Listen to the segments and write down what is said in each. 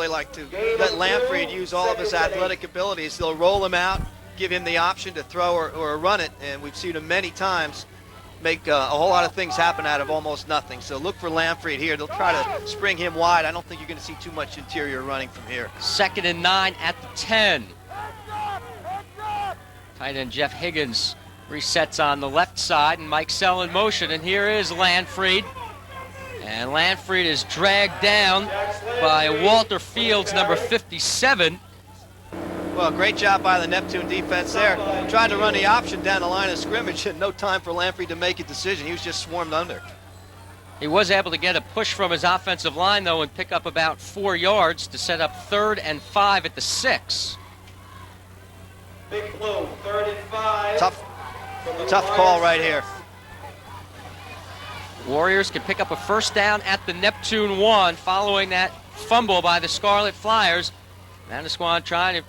They like to let Lamfried use all of his athletic abilities. They'll roll him out, give him the option to throw or run it, and we've seen him many times make a whole lot of things happen out of almost nothing. So look for Lamfried here. They'll try to spring him wide. I don't think you're going to see too much interior running from here. 2nd and 9 at the 10. Tight end Jeff Higgins resets on the left side, and Mike Sell in motion, and here is Lamfried. And Lamfried is dragged down by Walter Fields, number 57. Well, great job by the Neptune defense there. Tried to run the option down the line of scrimmage, and no time for Lamfried to make a decision. He was just swarmed under. He was able to get a push from his offensive line, though, and pick up about 4 yards to set up 3rd and 5 at the 6. Big Blue, 3rd and 5. Tough call right here. Warriors can pick up a first down at the Neptune 1 following that fumble by the Scarlet Flyers. Manasquan trying to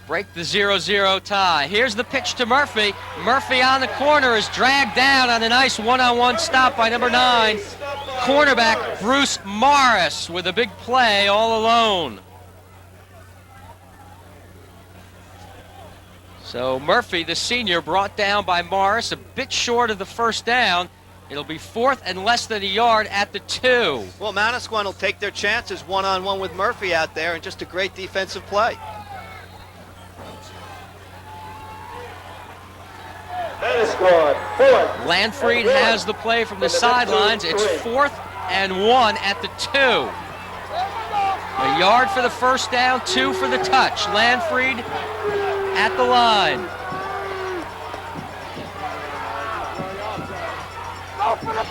break the 0-0 tie. Here's the pitch to Murphy. Murphy on the corner is dragged down on a nice one-on-one stop by number 9. Cornerback Bruce Morris with a big play all alone. So Murphy, the senior, brought down by Morris, a bit short of the first down. It'll be 4th and less than a yard at the 2. Well, Manasquan will take their chances one-on-one with Murphy out there, and just a great defensive play. Manasquan, 4th. Lamfried has the play from the sidelines. It's 4th and 1 at the 2. A yard for the first down, 2 for the touch. Lamfried at the line.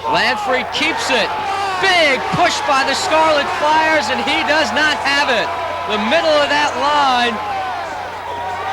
Lamfried keeps it. Big push by the Scarlet Flyers, and he does not have it. The middle of that line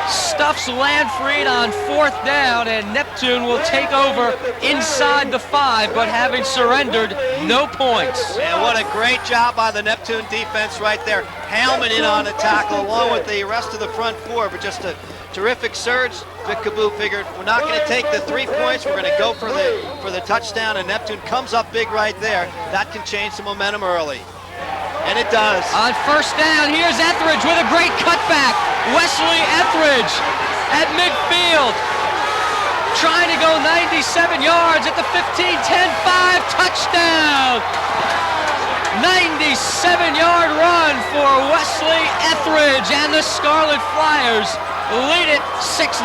stuffs Lamfried on 4th down, and Neptune will take over inside the 5, but having surrendered, no points. And what a great job by the Neptune defense right there. Helmet in on the tackle along with the rest of the front 4, but just a terrific surge. Vic Caboo figured, we're not going to take the 3 points, we're going to go for the touchdown, and Neptune comes up big right there. That can change the momentum early. And it does. On first down, here's Etheridge with a great cutback. Wesley Etheridge at midfield, trying to go 97 yards at the 15, 10, 5, touchdown. 97-yard run for Wesley Etheridge, and the Scarlet Flyers lead it 6-0.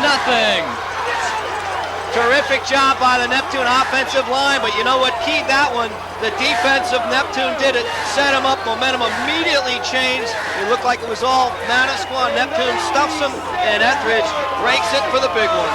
Terrific job by the Neptune offensive line, but you know what keyed that one? The defense of Neptune did it, set him up, momentum immediately changed. It looked like it was all Manasquan. Neptune stuffs him, and Etheridge breaks it for the big one.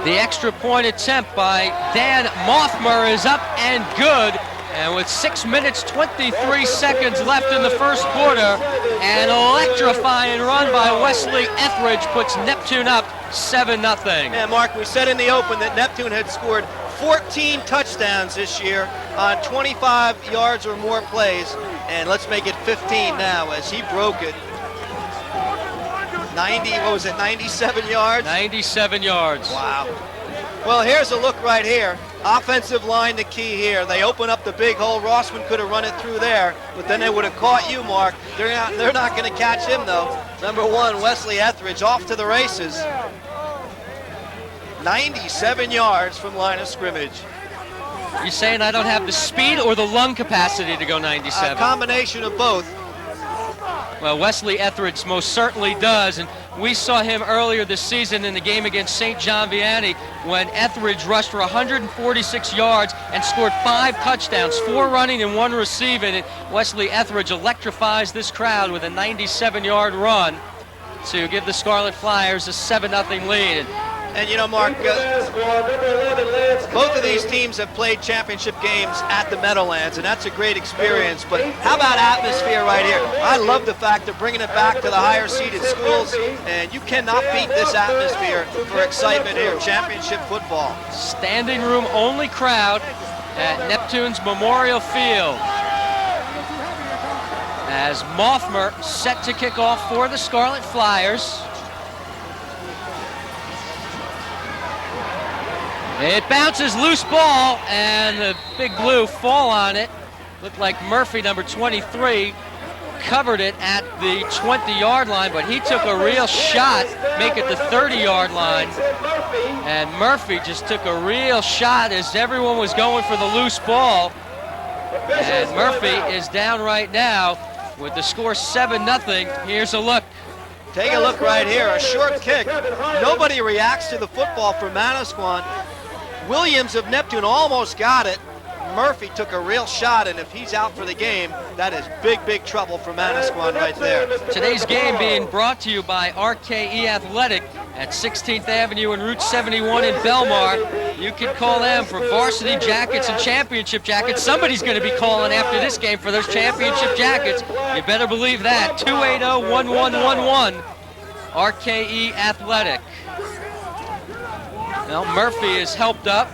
The extra point attempt by Dan Mothmer is up and good. And with 6 minutes, 23 seconds left in the first quarter, an electrifying run by Wesley Etheridge puts Neptune up 7-0. Yeah, Mark, we said in the open that Neptune had scored 14 touchdowns this year on 25 yards or more plays, and let's make it 15 now as he broke it. 97 yards? 97 yards. Wow. Well, here's a look right here. Offensive line, the key here. They open up the big hole. Rossman could have run it through there, but then they would have caught you, Mark. They're not going to catch him, though. Number 1, Wesley Etheridge, off to the races. 97 yards from line of scrimmage. You saying I don't have the speed or the lung capacity to go 97? A combination of both. Well, Wesley Etheridge most certainly does, and we saw him earlier this season in the game against St. John Vianney when Etheridge rushed for 146 yards and scored 5 touchdowns, 4 running and 1 receiving, and Wesley Etheridge electrifies this crowd with a 97-yard run to give the Scarlet Flyers a 7-0 lead. And you know, Mark, both of these teams have played championship games at the Meadowlands, and that's a great experience. But how about atmosphere right here? I love the fact they're bringing it back to the higher-seeded schools, and you cannot beat this atmosphere for excitement here. Championship football. Standing room only crowd at Neptune's Memorial Field. As Mothmer set to kick off for the Scarlet Flyers. It bounces, loose ball, and the Big Blue fall on it. Looked like Murphy, number 23, covered it at the 20-yard line, but he took a real shot, make it the 30-yard line. And Murphy just took a real shot as everyone was going for the loose ball. And Murphy is down right now with the score 7-0. Here's a look. Take a look right here, a short kick. Nobody reacts to the football from Manasquan. Williams of Neptune almost got it. Murphy took a real shot, and if he's out for the game, that is big, big trouble for Manasquan right there. Today's game being brought to you by RKE Athletic at 16th Avenue and Route 71 in Belmar. You can call them for varsity jackets and championship jackets. Somebody's going to be calling after this game for those championship jackets. You better believe that. 280-1111, RKE Athletic. Well, Murphy is helped up.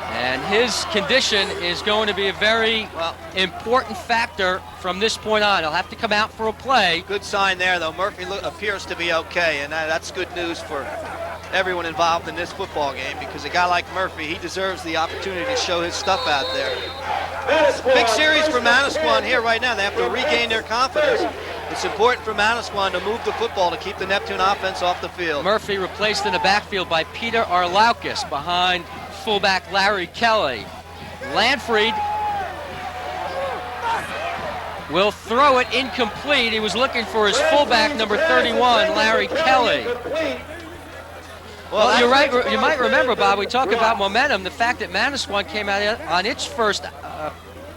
And his condition is going to be a very important factor from this point on. He'll have to come out for a play. Good sign there, though. Murphy appears to be okay, and that's good news for everyone involved in this football game, because a guy like Murphy, he deserves the opportunity to show his stuff out there. Big series for Manasquan here right now. They have to regain their confidence. It's important for Manasquan to move the football to keep the Neptune offense off the field. Murphy replaced in the backfield by Peter Arlaukis behind fullback Larry Kelly. Lanfried will throw it incomplete. He was looking for his fullback, number 31, Larry Kelly. Well, you're right. You might remember, Bob, we talk about momentum. The fact that Manasquan came out on its first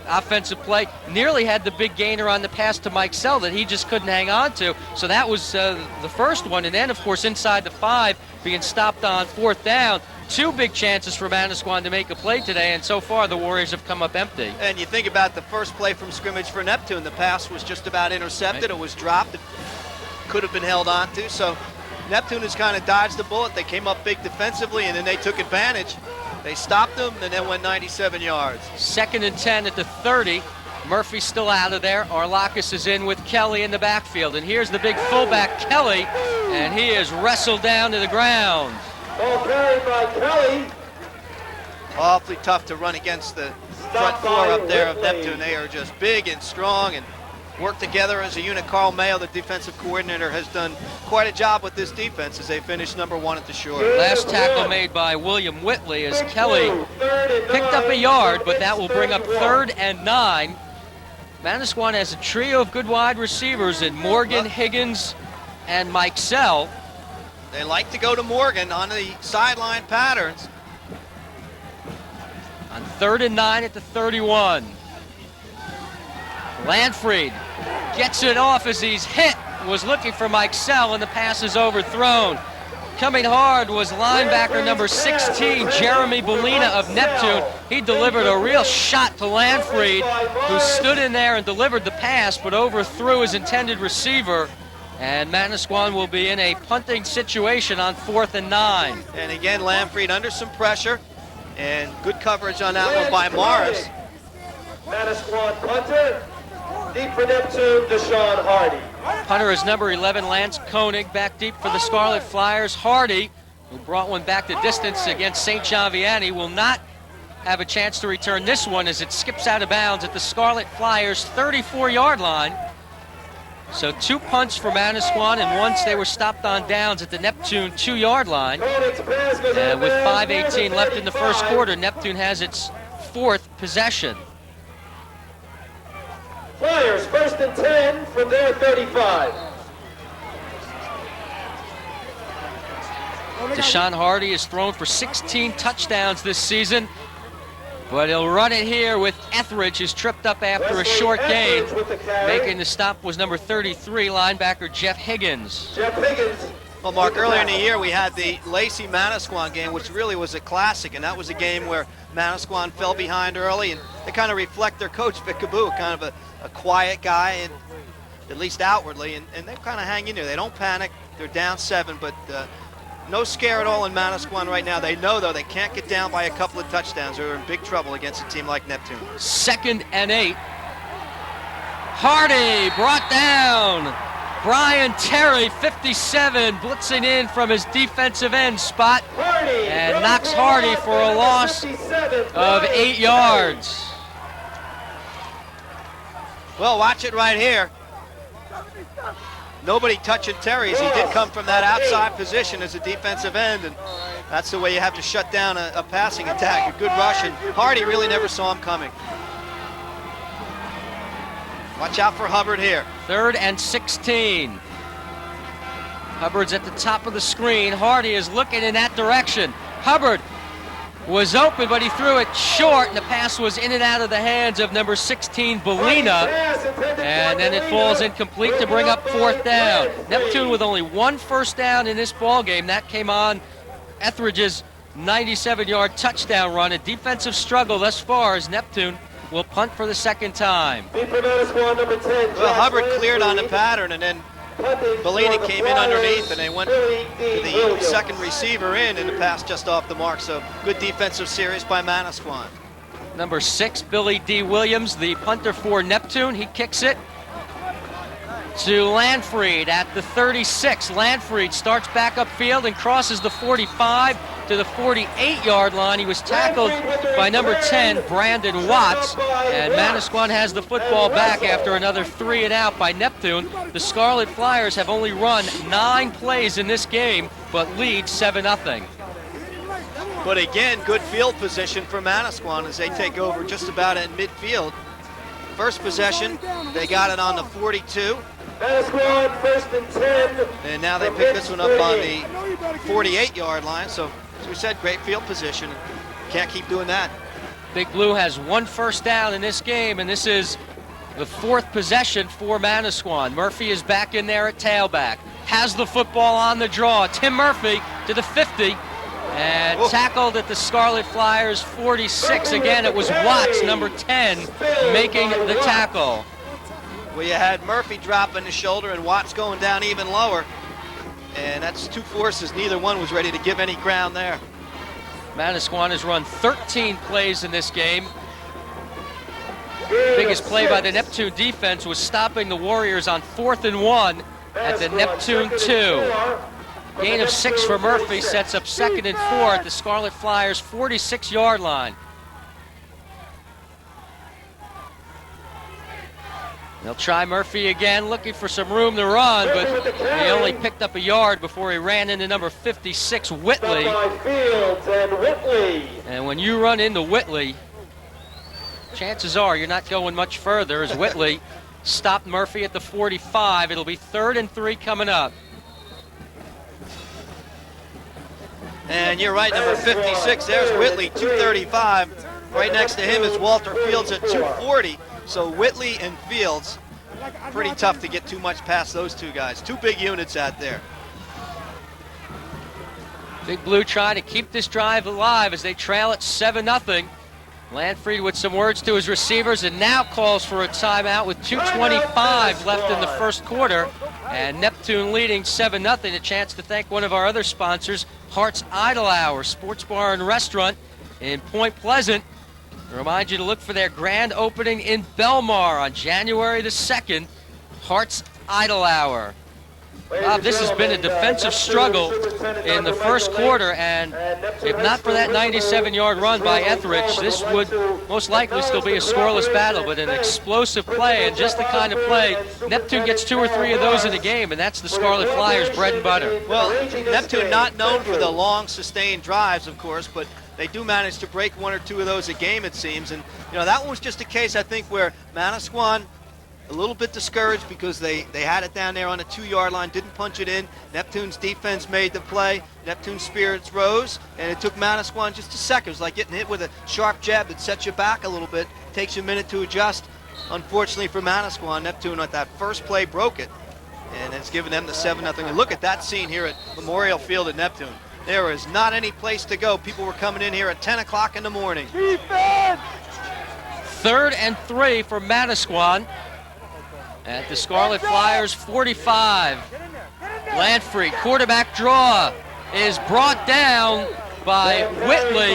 offensive play, nearly had the big gainer on the pass to Mike Sell that he just couldn't hang on to. So that was the first one. And then, of course, inside the 5, being stopped on 4th down. 2 big chances for Manasquan to make a play today, and so far the Warriors have come up empty. And you think about the first play from scrimmage for Neptune. The pass was just about intercepted. Right. It was dropped. It could have been held on to. So Neptune has kind of dodged the bullet. They came up big defensively, and then they took advantage. They stopped them and then went 97 yards. 2nd and 10 at the 30. Murphy's still out of there. Arlaukis is in with Kelly in the backfield. And here's the big fullback, Kelly, and he is wrestled down to the ground. Ball carried by Kelly. Awfully tough to run against the front 4 up there of Neptune. They are just big and strong and work together as a unit. Carl Mayo, the defensive coordinator, has done quite a job with this defense as they finish number 1 at the short. Last tackle made by William Whitley as Kelly picked up a yard, but that will bring up 3rd and 9. Manasquan has a trio of good wide receivers in Morgan, Higgins, and Mike Sell. They like to go to Morgan on the sideline patterns. On 3rd and 9 at the 31. Lanfried gets it off as he's hit. Was looking for Mike Sell, and the pass is overthrown. Coming hard was linebacker number 16, Jeremy Bolina of Neptune. He delivered a real shot to Lanfried, who stood in there and delivered the pass, but overthrew his intended receiver. And Manasquan will be in a punting situation on 4th and 9. And again, Lanfried under some pressure, and good coverage on that one by Morris. Manasquan punter, deep for Neptune, Deshaun Hardy. Punter is number 11, Lance Koenig, back deep for the Scarlet Flyers. Hardy, who brought one back the distance against St. John Vianney, will not have a chance to return this one as it skips out of bounds at the Scarlet Flyers' 34-yard line. So 2 punts for Manasquan, and once they were stopped on downs at the Neptune 2-yard line. And with 5:18 left in the first quarter, Neptune has its 4th possession. Flyers 1st and 10 from their 35. Deshaun Hardy has thrown for 16 touchdowns this season, but he'll run it here with Etheridge, who's tripped up after a short gain. Making the stop was number 33, linebacker Jeff Higgins. Well, Mark, earlier in the year we had the Lacey-Manasquan game, which really was a classic, and that was a game where Manasquan fell behind early, and they kind of reflect their coach, Vic Caboo, kind of a quiet guy, and at least outwardly, and they kind of hang in there. They don't panic. They're down 7, but no scare at all in Manasquan right now. They know, though, they can't get down by a couple of touchdowns. They're in big trouble against a team like Neptune. 2nd and 8. Hardy brought down Brian Terry, 57, blitzing in from his defensive end spot and knocks Hardy for a loss of 8 yards. Well, watch it right here. Nobody touching Terry, as he did come from that outside position as a defensive end, and that's the way you have to shut down a passing attack. A good rush, and Hardy really never saw him coming. Watch out for Hubbard here. 3rd and 16. Hubbard's at the top of the screen. Hardy is looking in that direction. Hubbard was open, but he threw it short, and the pass was in and out of the hands of number 16, Bellina, and then it falls incomplete to bring up 4th down. Neptune with only 1 first down in this ball game. That came on Etheridge's 97-yard touchdown run. A defensive struggle thus far as Neptune will punt for the 2nd time. Well, Hubbard cleared on the pattern, and then Bellini came in underneath, and they went to the second receiver in, and the pass just off the mark. So good defensive series by Manasquan. Number 6, Billy D. Williams, the punter for Neptune. He kicks it to Lanfried at the 36. Lanfried starts back upfield and crosses the 45 to the 48-yard line. He was tackled by number 10, Brandon Watts, and Manasquan has the football back after another 3 and out by Neptune. The Scarlet Flyers have only run 9 plays in this game, but lead 7-0. But again, good field position for Manasquan as they take over just about at midfield. First possession, they got it on the 42. Manasquan, 1st and 10. And now they pick this one up on the 48-yard line. So, as we said, great field position. Can't keep doing that. Big Blue has 1 first down in this game, and this is the 4th possession for Manasquan. Murphy is back in there at tailback. Has the football on the draw. Tim Murphy to the 50. And tackled at the Scarlet Flyers 46. Again, it was Watts, number 10, making the tackle. Well, you had Murphy dropping the shoulder and Watts going down even lower. And that's 2 forces. Neither one was ready to give any ground there. Manasquan has run 13 plays in this game. Biggest play by the Neptune defense was stopping the Warriors on 4th and 1 at the Neptune 2. Gain of 6 for Murphy sets up 2nd and 4 at the Scarlet Flyers 46-yard line. They'll try Murphy again, looking for some room to run, but he only picked up a yard before he ran into number 56, Whitley. And when you run into Whitley, chances are you're not going much further, as Whitley stopped Murphy at the 45. It'll be 3rd and 3 coming up. And you're right, number 56, there's Whitley, 235. Right next to him is Walter Fields at 240. So Whitley and Fields, pretty tough to get too much past those 2 guys. 2 big units out there. Big Blue trying to keep this drive alive as they trail at 7-0. Lanfried with some words to his receivers and now calls for a timeout with 2:25 left in the first quarter. And Neptune leading 7-0. A chance to thank one of our other sponsors, Hart's Idle Hour Sports Bar and Restaurant in Point Pleasant. I remind you to look for their grand opening in Belmar on January the 2nd. Hart's Idle Hour. Bob, this has been a defensive struggle in the first quarter, and if not for that 97-yard run by Etheridge, this would most likely still be a scoreless battle, but an explosive play, and just the kind of play, Neptune gets 2 or 3 of those in a game, and that's the Scarlet Flyers' bread and butter. Well, Neptune not known for the long, sustained drives, of course, but they do manage to break 1 or 2 of those a game, it seems, and that one was just a case, I think, where Manasquan a little bit discouraged because they had it down there on the 2-yard line, didn't punch it in. Neptune's defense made the play. Neptune's spirits rose, and it took Manasquan just a second. It was like getting hit with a sharp jab that sets you back a little bit. Takes you a minute to adjust. Unfortunately for Manasquan, Neptune at that first play broke it, and it's given them the 7-0. And look at that scene here at Memorial Field at Neptune. There was not any place to go. People were coming in here at 10 o'clock in the morning. Defense! 3rd and 3 for Manasquan at the Scarlet Flyers 45. Lanfried, quarterback draw, is brought down by Whitley.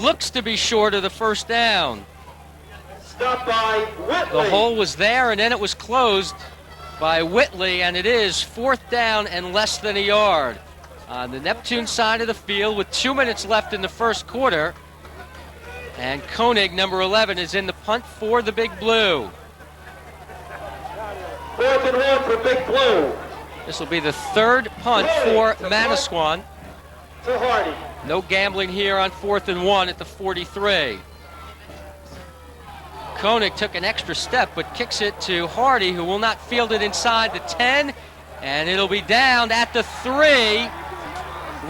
Looks to be short of the first down. Stopped by Whitley. The hole was there, and then it was closed by Whitley, and it is 4th down and less than a yard. On the Neptune side of the field with 2 minutes left in the first quarter. And Koenig, number 11, is in the punt for the Big Blue. 4th and 1 for Big Blue. This will be the 3rd punt for Manasquan. To Hardy. No gambling here on 4th and 1 at the 43. Koenig took an extra step but kicks it to Hardy, who will not field it inside the 10, and it'll be down at the 3.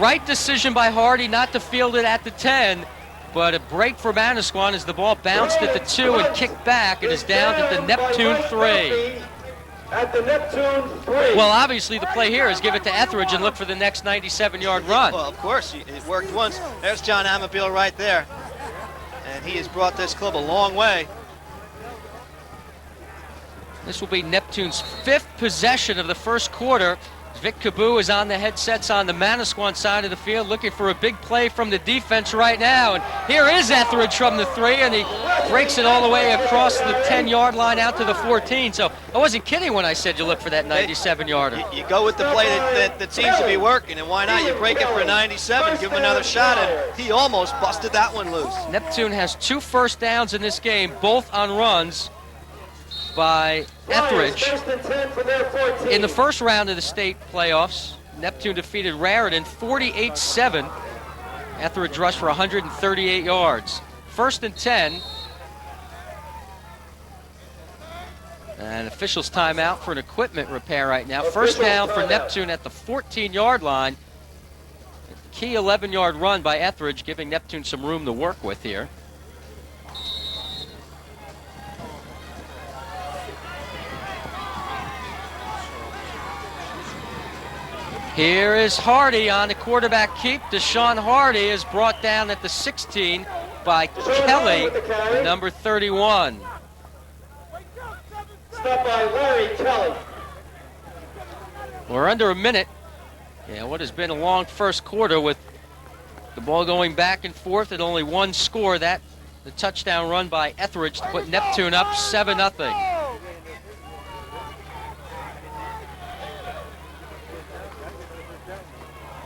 Right decision by Hardy not to field it at the 10, but a break for Manasquan as the ball bounced at the 2 and kicked back. It is down at the Neptune 3. At the Neptune 3. Well, obviously the play here is give it to Etheridge and look for the next 97-yard run. Well, of course, it worked once. There's John Amabil right there. And he has brought this club a long way. This will be Neptune's 5th possession of the first quarter. Vic Caboo is on the headsets on the Manasquan side of the field looking for a big play from the defense right now. And here is Etheridge from the 3, and he breaks it all the way across the 10-yard line out to the 14. So I wasn't kidding when I said you look for that 97-yarder. You go with the play that seems to be working, and why not? You break it for a 97, give him another shot, and he almost busted that one loose. Neptune has 2 first downs in this game, both on runs by Etheridge. In the first round of the state playoffs, Neptune defeated Raritan 48-7. Etheridge rushed for 138 yards. 1st and 10. And officials timeout for an equipment repair right now. First down for Neptune at the 14-yard line. Key 11-yard run by Etheridge, giving Neptune some room to work with here. Here is Hardy on the quarterback keep. Deshaun Hardy is brought down at the 16 by Kelly, number 31. Stop by Larry Kelly. We're under a minute. Yeah, what has been a long first quarter with the ball going back and forth at only one score. That the touchdown run by Etheridge to put Neptune up 7-0.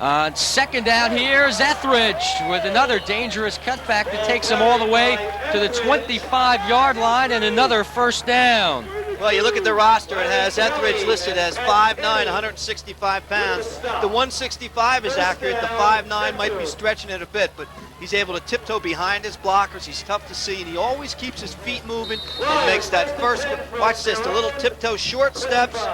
On second down, here's Etheridge with another dangerous cutback that takes him all the way to the 25-yard line and another first down. Well, you look at the roster, it has Etheridge listed as 5'9", 165 pounds. The 165 is accurate, the 5'9" might be stretching it a bit, but he's able to tiptoe behind his blockers. He's tough to see, and he always keeps his feet moving and makes that first, watch this, the little tiptoe short steps,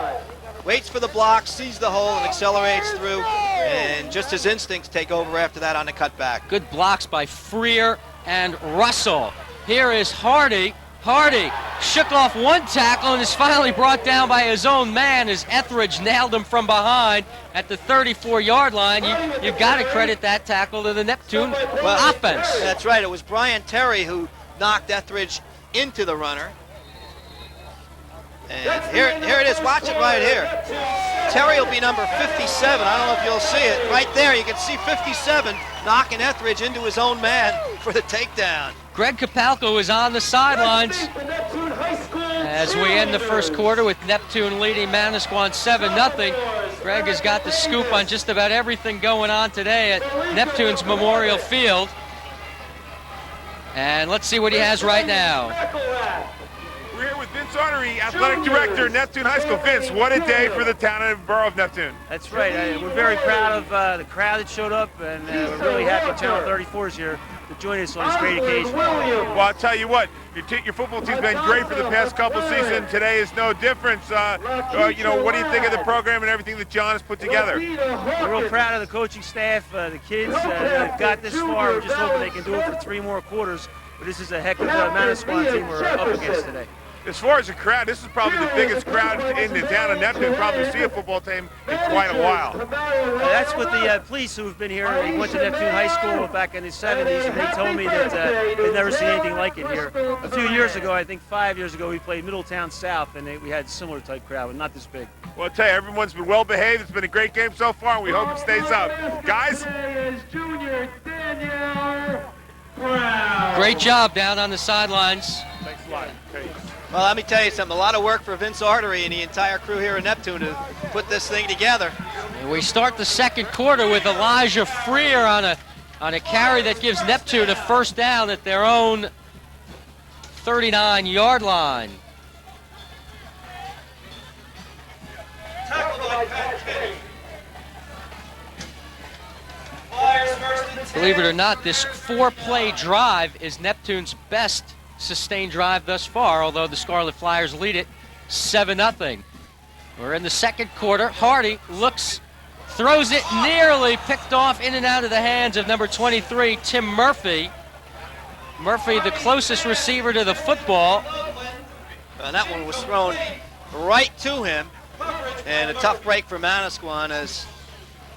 waits for the block, sees the hole, and accelerates through, and just his instincts take over after that on the cutback. Good blocks by Freer and Russell. Here is Hardy. Hardy shook off one tackle and is finally brought down by his own man as Etheridge nailed him from behind at the 34-yard line. You've got to credit that tackle to the Neptune offense. That's right. It was Brian Terry who knocked Etheridge into the runner. And here it is. Watch it right here. Terry will be number 57. I don't know if you'll see it. Right there, you can see 57 knocking Etheridge into his own man for the takedown. Greg Kapalko is on the sidelines as we end the first quarter with Neptune leading Manasquan 7-0. Greg has got the scoop on just about everything going on today at Neptune's Memorial Field. And let's see what he has right now. We're here with Vince Arnery, Athletic Director, Neptune High School. Vince, what a day for the town and borough of Neptune. That's right. We're very proud of the crowd that showed up, and we're really happy Channel 34 is here to join us on this great occasion. Well, I'll tell you what, your football team's been great for the past couple of seasons. Today is no difference. What do you think of the program and everything that John has put together? We're real proud of the coaching staff, the kids that got this far. We're just hoping they can do it for 3 more quarters. But this is a heck of a Manasquan team we're up against today. As far as the crowd, this is probably the biggest crowd in the town of Neptune, probably to see a football team in quite a while. That's what the police who have been here, they went to Neptune High School back in the 70s, and they told me that they've never seen anything like it here. A few years ago, I think 5 years ago, we played Middletown South, and we had a similar type crowd, but not this big. Well, I'll tell you, everyone's been well behaved. It's been a great game so far, and we hope it stays up. Guys? Great job down on the sidelines. Thanks a lot. Okay. Well, let me tell you something. A lot of work for Vince Artery and the entire crew here in Neptune to put this thing together. And we start the second quarter with Elijah Freer on a carry that gives Neptune a first down at their own 39-yard line. Believe it or not, this 4-play drive is Neptune's best sustained drive thus far, although the Scarlet Flyers lead it 7-0. We're in the second quarter. Hardy looks, throws it, nearly picked off in and out of the hands of number 23, Tim Murphy. Murphy, the closest receiver to the football. And that one was thrown right to him. And a tough break for Manasquan, as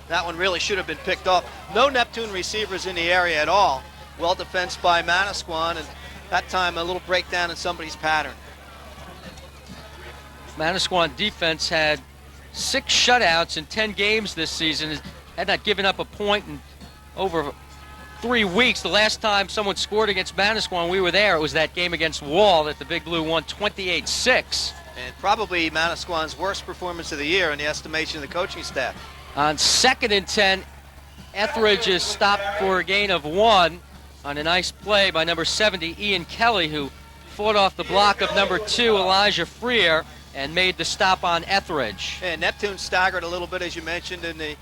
that one really should have been picked off. No Neptune receivers in the area at all. Well defensed by Manasquan, and that time a little breakdown in somebody's pattern. Manasquan defense had 6 shutouts in 10 games this season. Had not given up a point in over 3 weeks. The last time someone scored against Manasquan, we were there. It was that game against Wall that the Big Blue won 28-6. And probably Manasquan's worst performance of the year in the estimation of the coaching staff. On 2nd and 10, Etheridge is stopped for a gain of 1 on a nice play by number 70, Ian Kelly, who fought off the block of number 2, Elijah Freer, and made the stop on Etheridge. And Neptune staggered a little bit, as you mentioned, in the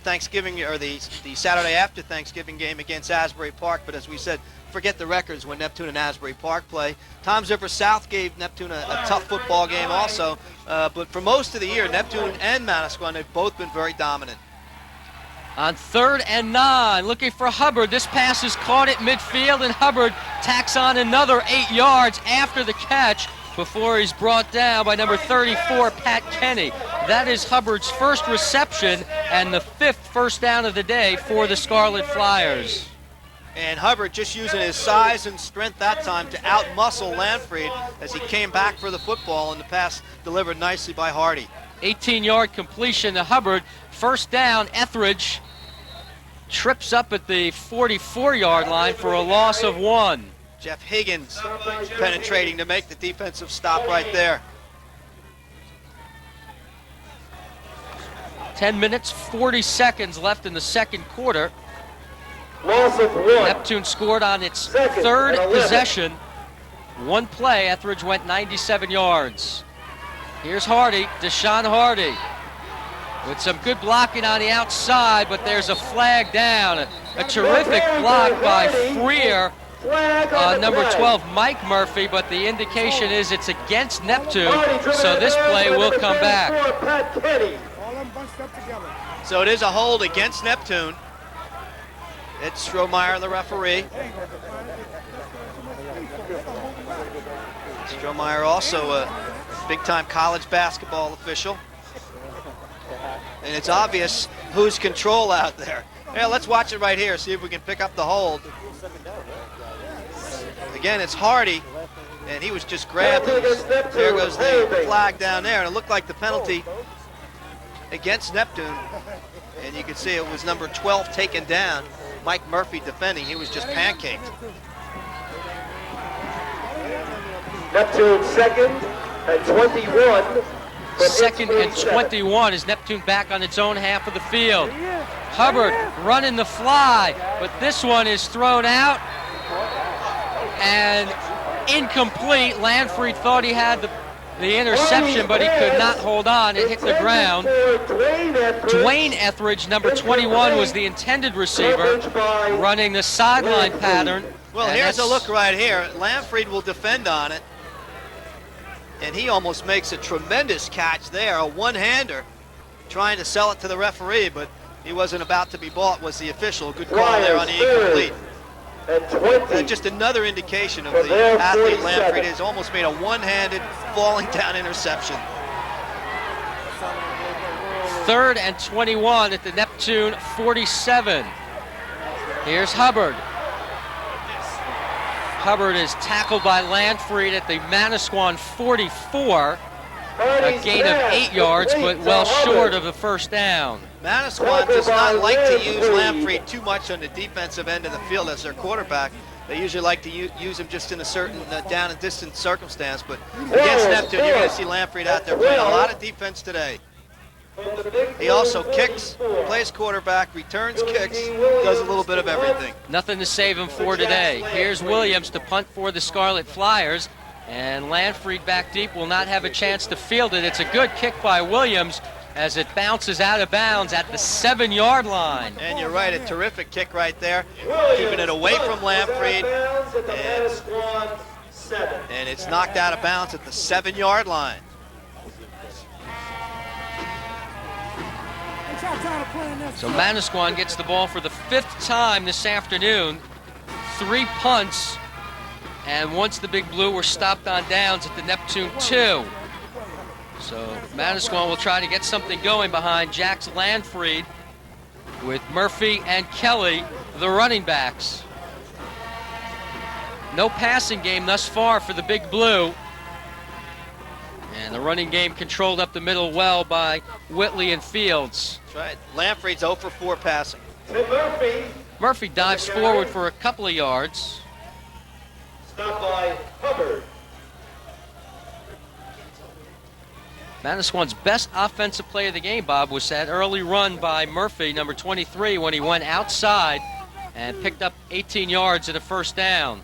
Thanksgiving, or the Saturday after Thanksgiving game against Asbury Park. But as we said, forget the records when Neptune and Asbury Park play. Toms River South gave Neptune a tough football game also. But for most of the year, Neptune and Manasquan have both been very dominant. On 3rd and 9, looking for Hubbard. This pass is caught at midfield, and Hubbard tacks on another 8 yards after the catch before he's brought down by number 34, Pat Kenny. That is Hubbard's first reception and the 5th first down of the day for the Scarlet Flyers. And Hubbard just using his size and strength that time to out-muscle Lanfried as he came back for the football, and the pass delivered nicely by Hardy. 18-yard completion to Hubbard. First down, Etheridge trips up at the 44-yard line for a loss of 1. Jeff Higgins penetrating to make the defensive stop right there. 10 minutes, 40 seconds left in the second quarter. Loss of 1. Neptune scored on its 3rd possession. 1 play, Etheridge went 97 yards. Here's Hardy, Deshaun Hardy, with some good blocking on the outside, but there's a flag down. A terrific block by Freer, number 12, Mike Murphy, but the indication is it's against Neptune, so this play will come back. So it is a hold against Neptune. It's Strohmeyer, the referee. Strohmeyer, also a big-time college basketball official. And it's obvious who's control out there. Yeah, let's watch it right here, see if we can pick up the hold. Again, it's Hardy, and he was just grabbed. There goes the flag down there, and it looked like the penalty against Neptune. And you can see it was number 12 taken down. Mike Murphy defending. He was just pancaked. Neptune 2nd and 21. 2nd and 21 is Neptune back on its own half of the field. Hubbard running the fly, but this one is thrown out and incomplete. Lanfried thought he had the interception, but he could not hold on. It hit the ground. Dwayne Etheridge, number 21, was the intended receiver, running the sideline pattern. Well, here's a look right here. Lanfried will defend on it, and he almost makes a tremendous catch there, a one-hander, trying to sell it to the referee, but he wasn't about to be bought, was the official. Good call there on the incomplete. And just another indication of the athlete Lanfried is. Almost made a one-handed falling down interception. 3rd and 21 at the Neptune 47. Here's Hubbard. Hubbard is tackled by Lanfried at the Manasquan 44. A gain of 8 yards, but well short of the first down. Manasquan does not like to use Lanfried too much on the defensive end of the field as their quarterback. They usually like to use him just in a certain down and distance circumstance, but against Neptune, you're going to see Lanfried out there playing a lot of defense today. He also kicks, plays quarterback, returns kicks, does a little bit of everything. Nothing to save him for today. Here's Williams to punt for the Scarlet Flyers, and Lanfried back deep will not have a chance to field it. It's a good kick by Williams as it bounces out of bounds at the 7-yard line. And you're right, a terrific kick right there, keeping it away from Lanfried, and it's knocked out of bounds at the 7-yard line. So Manasquan gets the ball for the 5th time this afternoon. 3 punts, and once the Big Blue were stopped on downs at the Neptune 2. So Manasquan will try to get something going behind Jax Lanfried with Murphy and Kelly, the running backs. No passing game thus far for the Big Blue. And the running game controlled up the middle well by Whitley and Fields. That's right. Lanfried's 0 for 4 passing. Murphy dives forward for a couple of yards. Stop by Hubbard. Manasquan's best offensive play of the game, Bob, was that early run by Murphy, number 23, when he went outside and picked up 18 yards and a first down.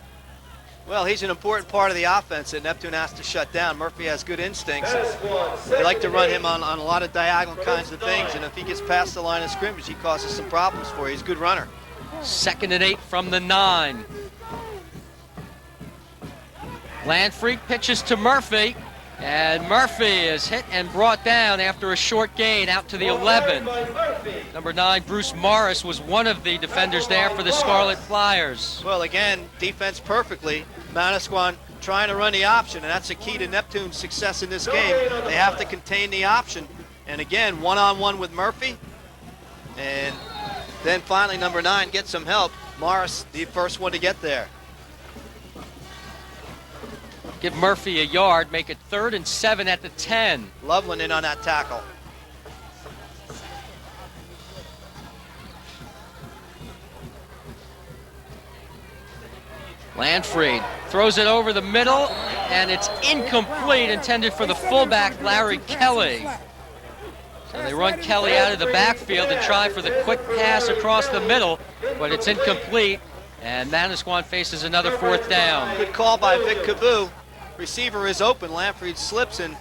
Well, he's an important part of the offense that Neptune has to shut down. Murphy has good instincts. They like to run him on a lot of diagonal kinds of things, and if he gets past the line of scrimmage, he causes some problems for you. He's a good runner. 2nd and 8 from the 9. Lanfried pitches to Murphy, and Murphy is hit and brought down after a short gain out to the 11. Number 9, Bruce Morris, was one of the defenders there for the Scarlet Flyers. Well, again, defense perfectly. Manasquan trying to run the option, and that's the key to Neptune's success in this game. They have to contain the option. And again, one-on-one with Murphy. And then finally, number 9 gets some help. Morris, the first one to get there. Give Murphy a yard, make it 3rd and 7 at the 10. Loveland in on that tackle. Lanfried throws it over the middle, and it's incomplete, intended for the fullback, Larry Kelly. So they run Kelly out of the backfield and try for the quick pass across the middle, but it's incomplete, and Manasquan faces another 4th down. Good call by Vic Caboo. Receiver is open. Lanfried slips and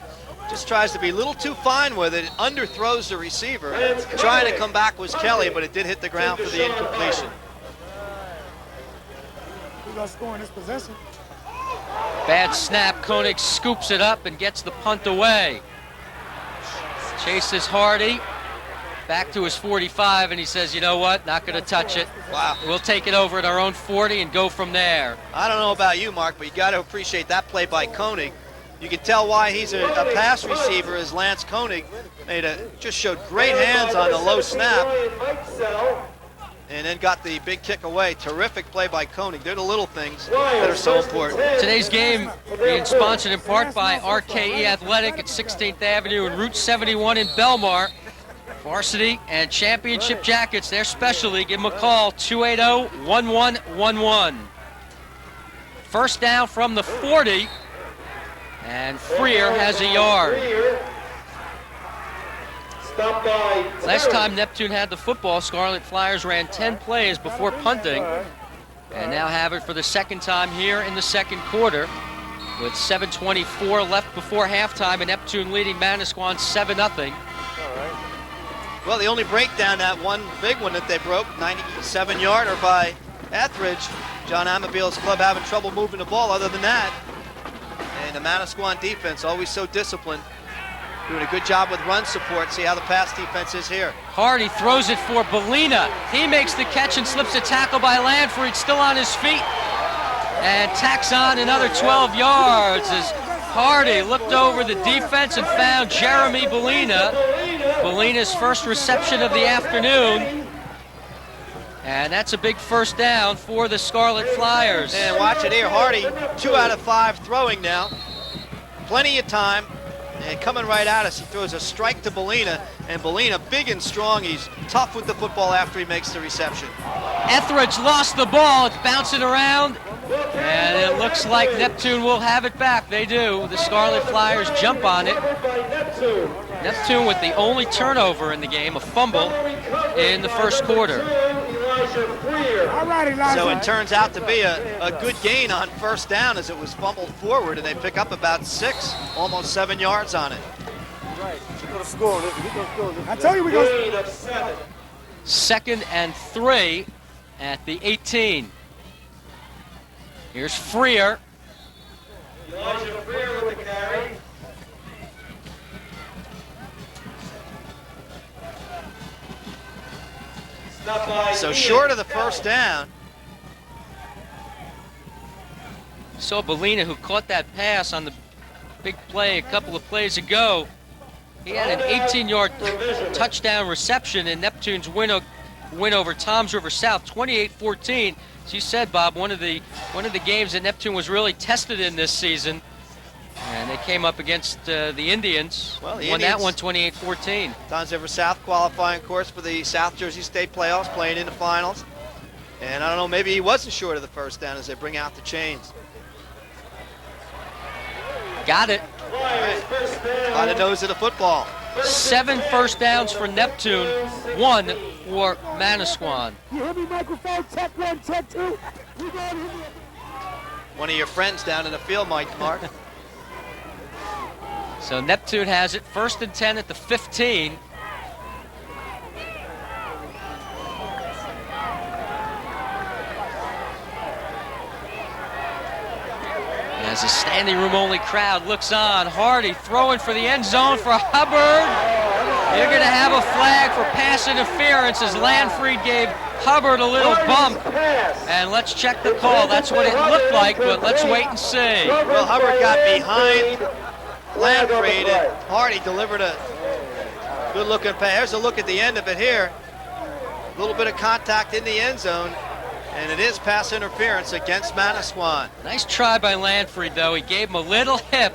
just tries to be a little too fine with it. Underthrows the receiver. Trying to come back was Kelly, but it did hit the ground for the incompletion. Who's going to score in this possession? Bad snap. Koenig scoops it up and gets the punt away. Chases Hardy back to his 45, and he says, you know what, not going to touch it. Wow. We'll take it over at our own 40 and go from there. I don't know about you, Mark, but you got to appreciate that play by Koenig. You can tell why he's a pass receiver, as Lance Koenig just showed great hands on the low snap and then got the big kick away. Terrific play by Koenig. They're the little things that are so important. Today's game being sponsored in part by RKE Athletic at 16th Avenue and Route 71 in Belmar. Varsity and championship jackets, their specialty. Give them a call, 280-1111. First down from the 40, and Freer has a yard. Last time Neptune had the football, Scarlet Flyers ran 10 plays before punting, and now have it for the 2nd time here in the 2nd quarter. With 7:24 left before halftime, and Neptune leading Manasquan 7-0. Well, the only breakdown, that one big one that they broke, 97-yarder by Etheridge. John Amabil's club having trouble moving the ball other than that. And the Manasquan defense, always so disciplined, doing a good job with run support. See how the pass defense is here. Hardy throws it for Belina. He makes the catch and slips a tackle by Lanfried, still on his feet, and tacks on another 12 yards as Hardy looked over the defense and found Jeremy Belina. Belina's first reception of the afternoon. And that's a big first down for the Scarlet Flyers. And watch it here, Hardy, 2 out of 5 throwing now. Plenty of time, and coming right at us, he throws a strike to Belina, and Belina, big and strong, he's tough with the football after he makes the reception. Etheridge lost the ball, it's bouncing around, And it looks like Neptune will have it back. They do. The Scarlet Flyers jump on it. Neptune with the only turnover in the game, a fumble in the first quarter. All right, Elijah. So it turns out to be a good gain on first down as it was fumbled forward, and they pick up about 6, almost 7 yards on it. I tell you, we go. 2nd and 3 at the 18. Here's Freer. Elijah Freer with the carry. So short of the first down. Saw Bellina, who caught that pass on the big play a couple of plays ago. He had an 18-yard touchdown reception in Neptune's win over Toms River South, 28-14. As you said, Bob, one of the games that Neptune was really tested in this season, and they came up against the Indians. Well, the won Indians, that one 28-14. Toms River South qualifying, of course, for the South Jersey State playoffs, playing in the finals. And I don't know, maybe he wasn't short of the first down as they bring out the chains. Got it. On the nose of the football. 7 first downs for Neptune, 1 for Manasquan. You hear me, microphone? Check 1, check 2. We got him. One of your friends down in the field, Mike Mark. So Neptune has it, 1st and 10 at the 15. As a standing room only crowd looks on, Hardy throwing for the end zone for Hubbard. You're going to have a flag for pass interference as Landfried gave Hubbard a little bump. And let's check the call. That's what it looked like, but let's wait and see. Well, Hubbard got behind Landfried, and Hardy delivered a good-looking pass. Here's a look at the end of it here. A little bit of contact in the end zone, and it is pass interference against Manasquan. Nice try by Landfried, though. He gave him a little hip,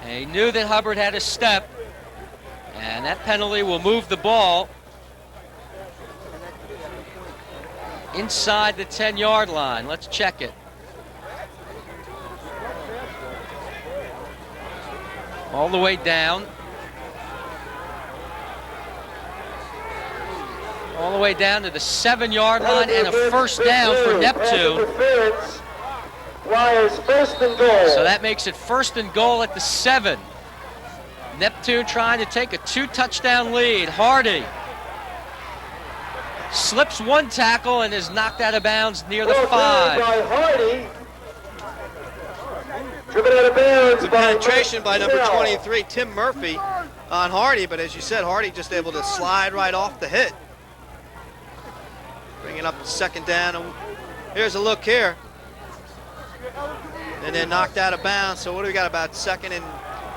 and he knew that Hubbard had a step, and that penalty will move the ball inside the 10-yard line. Let's check it. All the way down. All the way down to the 7-yard line, and a first down for Neptune. Flyers 1st and goal. So that makes it 1st and goal at the 7. Neptune trying to take a 2-touchdown lead. Hardy slips 1 tackle and is knocked out of bounds near the 5. By Hardy. Driven out of bounds. Good penetration by number 23, Tim Murphy, on Hardy, but as you said, Hardy just able to slide right off the hit. Bringing up 2nd down. Here's a look here. And then knocked out of bounds. So what do we got, about 2nd and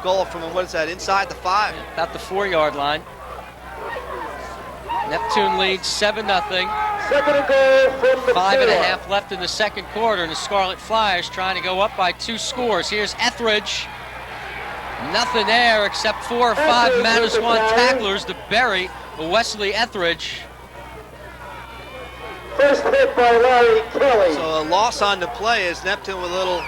goal from, what is that, inside the 5? About the 4-yard line. Neptune leads 7-0. 2nd and goal from the 5.5 left in the second quarter, and the Scarlet Flyers trying to go up by 2 scores. Here's Etheridge. Nothing there except 4 or 5 Manasquan tacklers to bury Wesley Etheridge. First hit by Larry Kelly. So a loss on the play as Neptune with a little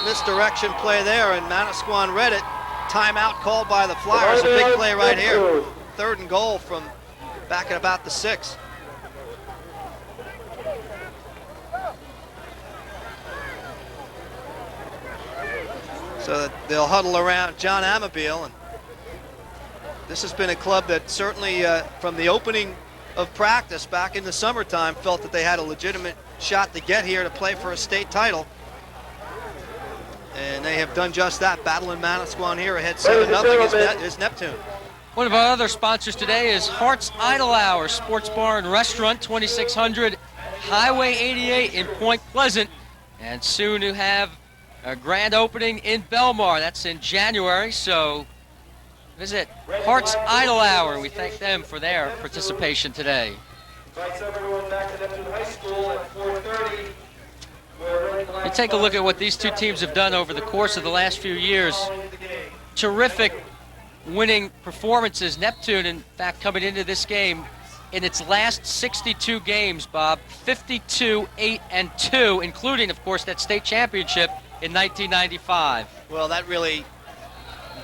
misdirection play there, and Manasquan read it. Timeout called by the Flyers. A big play right here. 3rd and goal from back at about the 6. So they'll huddle around John Amabile, and this has been a club that certainly from the opening of practice back in the summertime felt that they had a legitimate shot to get here to play for a state title. And they have done just that, battling Manasquan here ahead 7-0 is Neptune. One of our other sponsors today is Hart's Idle Hour Sports Bar and Restaurant, 2600 Highway 88 in Point Pleasant, and soon to have a grand opening in Belmar. That's in January, so visit Hart's Idle Hour. We thank them for their participation today. Invites everyone back to Neptune High School at 4:30. You take a look at what these two teams have done over the course of the last few years. Terrific winning performances. Neptune, in fact, coming into this game in its last 62 games, Bob, 52, 8, and 2, including, of course, that state championship in 1995. Well, that really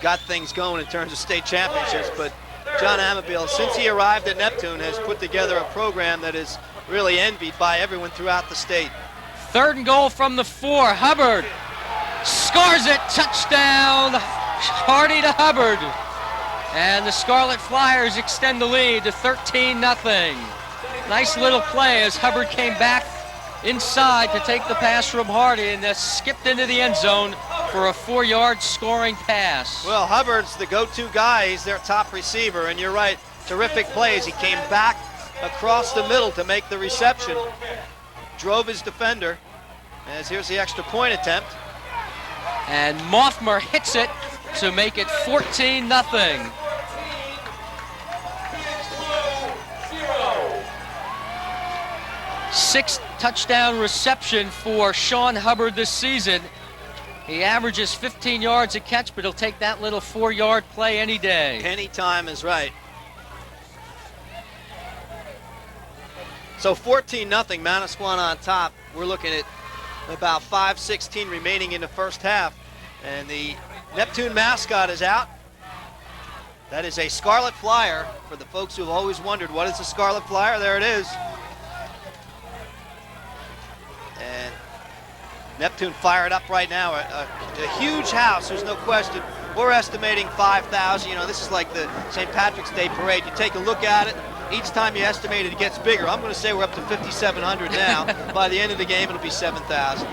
got things going in terms of state championships, but John Amabile, since he arrived at Neptune, has put together a program that is really envied by everyone throughout the state. 3rd and goal from the 4. Hubbard scores it. Touchdown. Hardy to Hubbard. And the Scarlet Flyers extend the lead to 13-0. Nice little play as Hubbard came back inside to take the pass from Hardy and skipped into the end zone for a 4-yard scoring pass. Well, Hubbard's the go-to guy. He's their top receiver, and you're right, terrific plays. He came back across the middle to make the reception, drove his defender, as here's the extra point attempt. And Moffmer hits it to make it 14-0. Sixth touchdown reception for Sean Hubbard this season. He averages 15 yards a catch, but he'll take that little 4-yard play any day. Any time is right. So 14-0, Manasquan on top. We're looking at about 5:16 remaining in the first half. And the Neptune mascot is out. That is a Scarlet Flyer. For the folks who've always wondered, what is a Scarlet Flyer? There it is. And Neptune fired up right now. A huge house, there's no question. We're estimating 5,000. You know, this is like the St. Patrick's Day parade. You take a look at it. Each time you estimate it gets bigger. I'm going to say we're up to 5,700 now. By the end of the game, it'll be 7,000.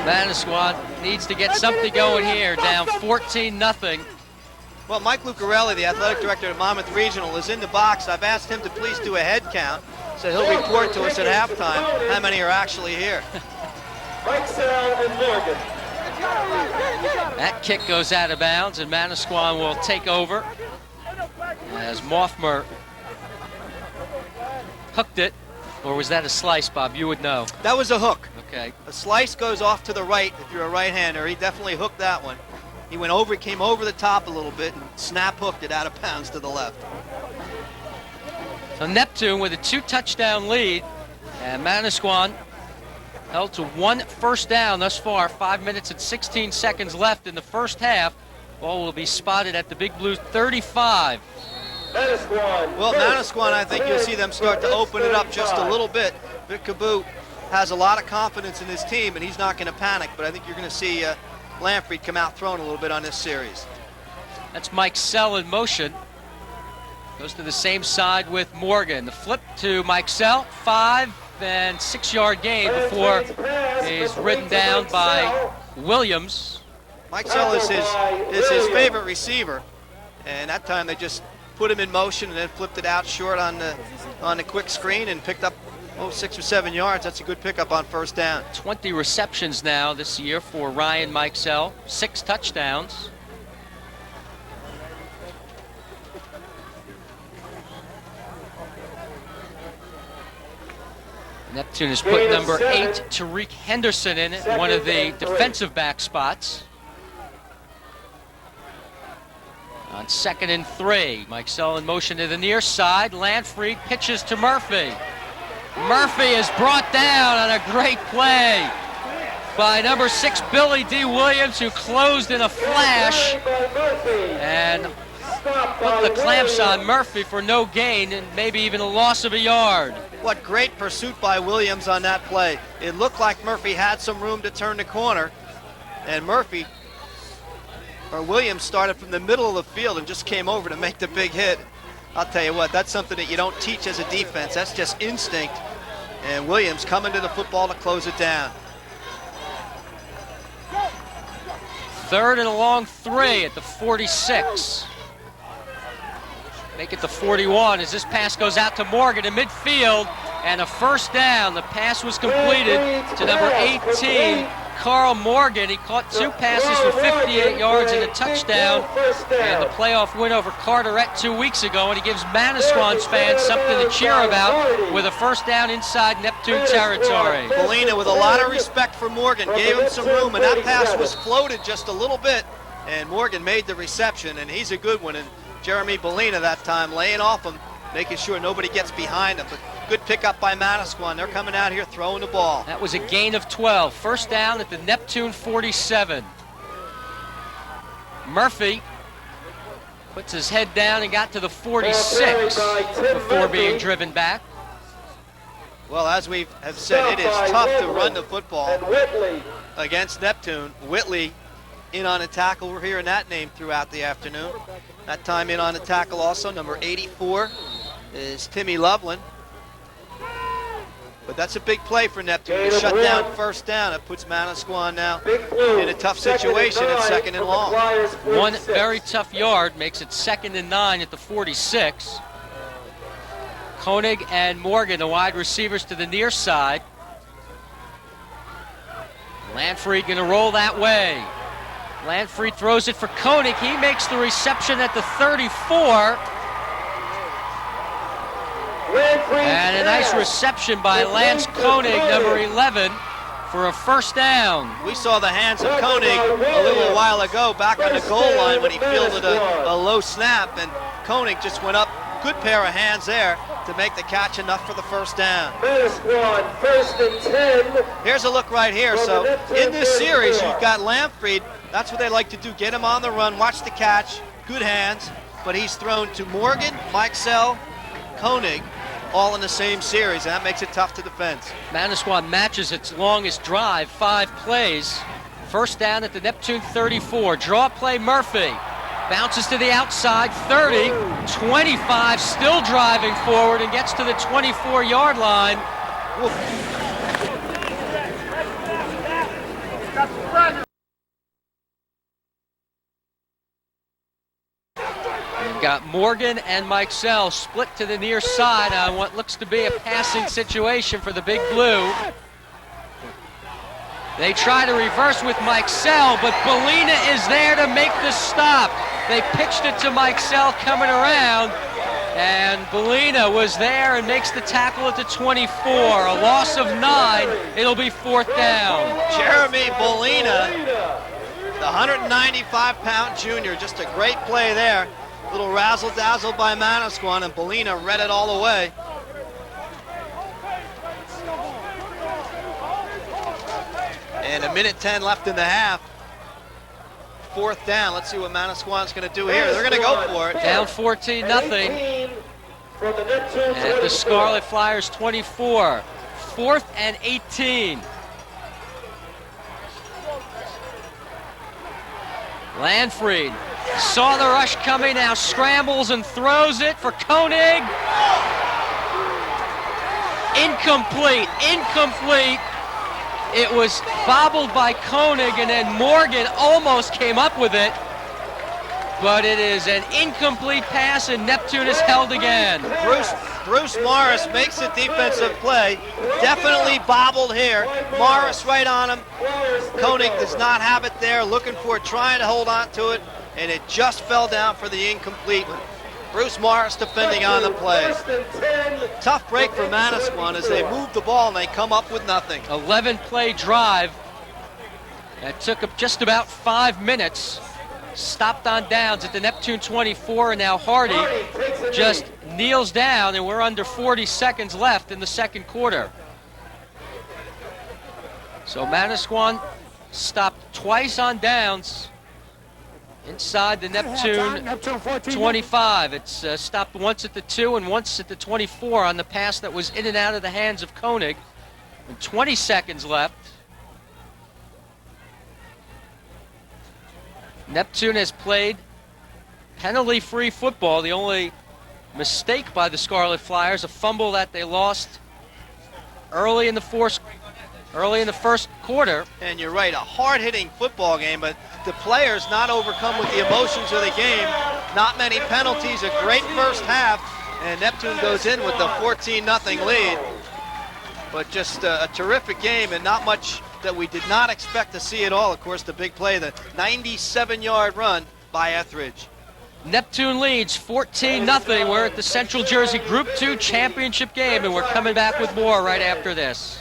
Manasquan needs to get something going here, down 14-0. Well, Mike Lucarelli, the athletic director at Monmouth Regional, is in the box. I've asked him to please do a head count, so he'll report to us at halftime how many are actually here. Mike Sell and Morgan. That kick goes out of bounds, and Manasquan will take over as Moffmer hooked it. Or was that a slice, Bob? You would know. That was a hook. Okay. A slice goes off to the right if you're a right-hander. He definitely hooked that one. He went over, came over the top a little bit, and snap hooked it out of bounds to the left. So Neptune with a 2-touchdown lead, and Manasquan held to 1 first down thus far. 5 minutes and 16 seconds left in the first half. Ball will be spotted at the Big Blue 35. Manasquan. Well, Manasquan, I think you'll see them start to open it up just a little bit. Vic Cabot has a lot of confidence in his team, and he's not going to panic, but I think you're going to see Lamfried come out throwing a little bit on this series. That's Mike Sell in motion. Goes to the same side with Morgan. The flip to Mike Sell, 5 and 6 yard gain before he's ridden down by Williams. Mike Sell is his favorite receiver, and that time they just put him in motion and then flipped it out short on the quick screen and picked up 6 or 7 yards. That's a good pickup on first down. 20 receptions now this year for Ryan Mike Sell, 6 touchdowns. Neptune has put number 8, Tariq Henderson, in at one of the defensive back spots. On 2nd and 3, Mike Sell in motion to the near side. Lamfried pitches to Murphy. Murphy is brought down on a great play by number 6, Billy D. Williams, who closed in a flash and put the clamps on Murphy for no gain and maybe even a loss of a yard. What great pursuit by Williams on that play. It looked like Murphy had some room to turn the corner, and Williams started from the middle of the field and just came over to make the big hit. I'll tell you what, that's something that you don't teach as a defense. That's just instinct. And Williams coming to the football to close it down. 3rd and a long 3 at the 46. Make it the 41 as this pass goes out to Morgan in midfield, and a first down. The pass was completed to number 18, Carl Morgan. He caught 2 passes for 58 yards and a touchdown, and the playoff win over Carteret 2 weeks ago, and he gives Manasquan's fans something to cheer about with a first down inside Neptune territory. Polina with a lot of respect for Morgan, gave him some room, and that pass was floated just a little bit, and Morgan made the reception, and he's a good one. And Jeremy Bolina that time, laying off him, making sure nobody gets behind him. But good pickup by Manasquan. They're coming out here throwing the ball. That was a gain of 12. First down at the Neptune 47. Murphy puts his head down and got to the 46 before being driven back. Well, as we have said, it is tough to run the football against Neptune. Whitley in on a tackle. We're hearing that name throughout the afternoon. That time in on a tackle also, number 84 is Timmy Loveland. But that's a big play for Neptune to shut down first down. It puts Manasquan now in a tough situation at 2nd and long. One very tough yard makes it 2nd and 9 at the 46. Koenig and Morgan, the wide receivers to the near side. Lanfried going to roll that way. Lanfried throws it for Koenig. He makes the reception at the 34. And a nice reception by Lance Koenig, number 11, for a first down. We saw the hands of Koenig a little while ago back on the goal line when he fielded a low snap, and Koenig just went up. Good pair of hands there to make the catch, enough for the first down. Manasquan, 1st and 10. Here's a look right here. So in this series, you've got Lanfried. That's what they like to do, get him on the run, watch the catch, good hands. But he's thrown to Morgan, Mikesell, Koenig, all in the same series, and that makes it tough to defend. Manasquan matches its longest drive, 5 plays. First down at the Neptune 34. Draw play Murphy. Bounces to the outside, 30, 25, still driving forward and gets to the 24-yard line. You've got Morgan and Mikesell split to the near side on what looks to be a passing situation for the Big Blue. They try to reverse with Mikesell, but Bolina is there to make the stop. They pitched it to Mikesell coming around, and Bolina was there and makes the tackle at the 24. A loss of 9. It'll be 4th down. Jeremy Bolina, the 195-pound junior, just a great play there. Little razzle-dazzle by Manasquan, and Bolina read it all the way. And 1:10 left in the half. 4th down. Let's see what Manasquan's going to do here. They're going to go for it. Down 14-0. At the Scarlet Flyers 24. 4th and 18. Lanfried saw the rush coming, now scrambles and throws it for Koenig. Incomplete. It was bobbled by Koenig, and then Morgan almost came up with it. But it is an incomplete pass, and Neptune is held again. Bruce Morris makes a defensive play. Definitely bobbled here. Morris right on him. Koenig does not have it there, looking for it, trying to hold on to it, and it just fell down for the incomplete. Bruce Morris defending on the play. Tough break for Manasquan as they move the ball and they come up with nothing. 11-play drive that took up just about 5 minutes. Stopped on downs at the Neptune 24, and now Hardy just kneels down, and we're under 40 seconds left in the 2nd quarter. So Manasquan stopped twice on downs inside the Neptune 25. It's stopped once at the 2 and once at the 24 on the pass that was in and out of the hands of Koenig. And 20 seconds left. Neptune has played penalty-free football. The only mistake by the Scarlet Flyers, a fumble that they lost early in the first quarter. And you're right, a hard-hitting football game, but the players not overcome with the emotions of the game. Not many penalties, a great first half, and Neptune goes in with the 14-0 lead. But just a terrific game, and not much that we did not expect to see at all. Of course, the big play, the 97-yard run by Etheridge. Neptune leads 14-0. We're at the Central Jersey Group 2 championship game, and we're coming back with more right after this.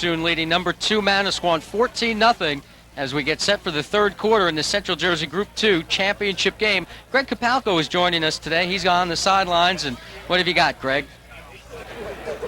Neptune leading number 2 Manasquan 14-0 as we get set for the third quarter in the Central Jersey Group 2 championship game. Greg Capalco is joining us today. He's on the sidelines. And what have you got, Greg?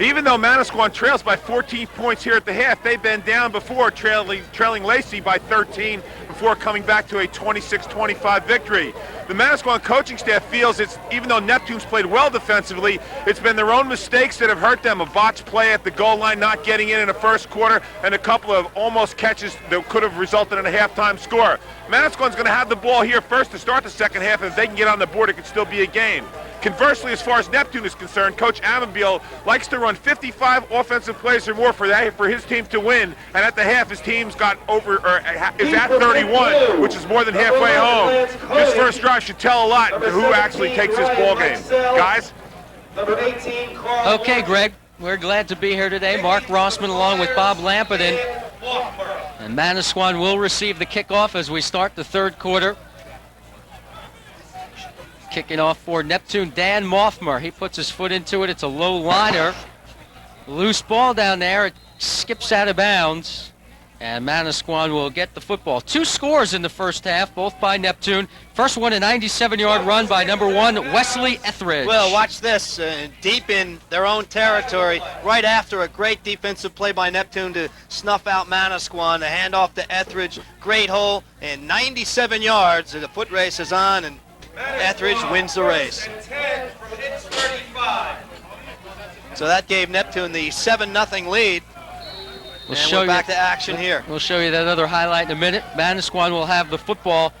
Even though Manasquan trails by 14 points here at the half, they've been down before, trailing Lacey by 13 before coming back to a 26-25 victory. The Manasquan coaching staff feels it's, even though Neptune's played well defensively, it's been their own mistakes that have hurt them. A botched play at the goal line, not getting in the first quarter, and a couple of almost catches that could have resulted in a halftime score. Manasquan's going to have the ball here first to start the second half, and if they can get on the board, it could still be a game. Conversely, as far as Neptune is concerned, Coach Amabile likes to run 55 offensive plays or more for his team to win, and at the half, his team's got is at 31, which is more than halfway home. This first drive should tell a lot to who actually takes this ball game. Guys? Okay, Greg, we're glad to be here today. Mark Rossman along with Bob Lampetin. And Manasquan will receive the kickoff as we start the third quarter. Kicking off for Neptune, Dan Moffmer. He puts his foot into it. It's a low liner. Loose ball down there. It skips out of bounds. And Manasquan will get the football. 2 scores in the first half, both by Neptune. First one, a 97-yard run by number 1, Wesley Etheridge. Well, watch this. Deep in their own territory, right after a great defensive play by Neptune to snuff out Manasquan. The handoff to Etheridge. Great hole. And 97 yards. The foot race is on, and Etheridge wins the race. So that gave Neptune the 7-0 lead. We're back to action here. We'll show you that other highlight in a minute. Manasquan will have the football.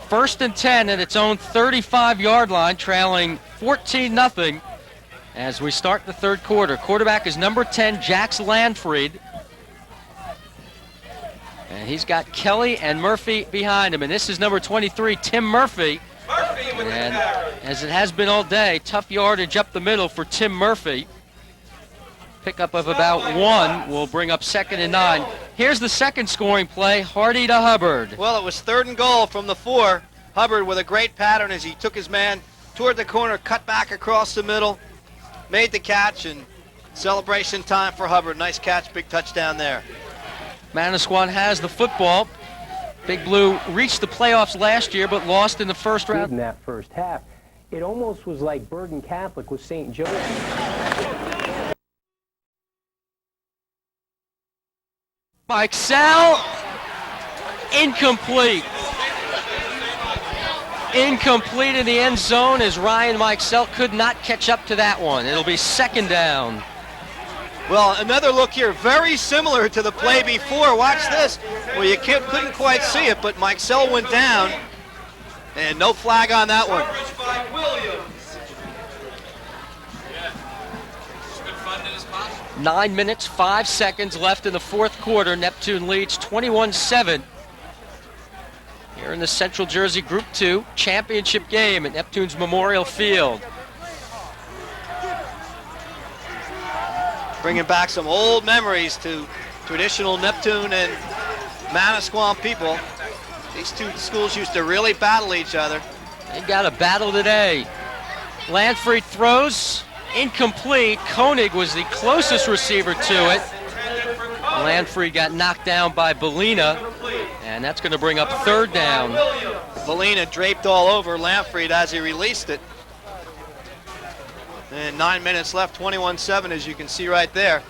1st and 10 at its own 35-yard line, trailing 14-0 as we start the third quarter. Quarterback is number 10, Jax Landfried. And he's got Kelly and Murphy behind him. And this is number 23, Tim Murphy. And as it has been all day, tough yardage up the middle for Tim Murphy. Pickup of about 1 will bring up 2nd and 9. Here's the second scoring play, Hardy to Hubbard. Well, it was 3rd and goal from the 4. Hubbard with a great pattern as he took his man toward the corner, cut back across the middle, made the catch, and celebration time for Hubbard. Nice catch, big touchdown there. Manasquan has the football. Big Blue reached the playoffs last year, but lost in the first round. In that first half, it almost was like Bergen Catholic with St. Joseph. Mike Sell, incomplete. Incomplete in the end zone as Ryan Mikesell could not catch up to that one. It'll be 2nd down. Well, another look here, very similar to the play before. Watch this. Well, you couldn't quite see it, but Mikesell went down, and no flag on that one. 9 minutes, 5 seconds left in the fourth quarter. Neptune leads 21-7. Here in the Central Jersey Group 2 championship game at Neptune's Memorial Field. Bringing back some old memories to traditional Neptune and Manasquan people. These two schools used to really battle each other. They got a battle today. Landfried throws. Incomplete. Koenig was the closest receiver to it. Landfried got knocked down by Bellina, and that's going to bring up 3rd down. Bellina draped all over Landfried as he released it. And 9 minutes left, 21-7, as you can see right there.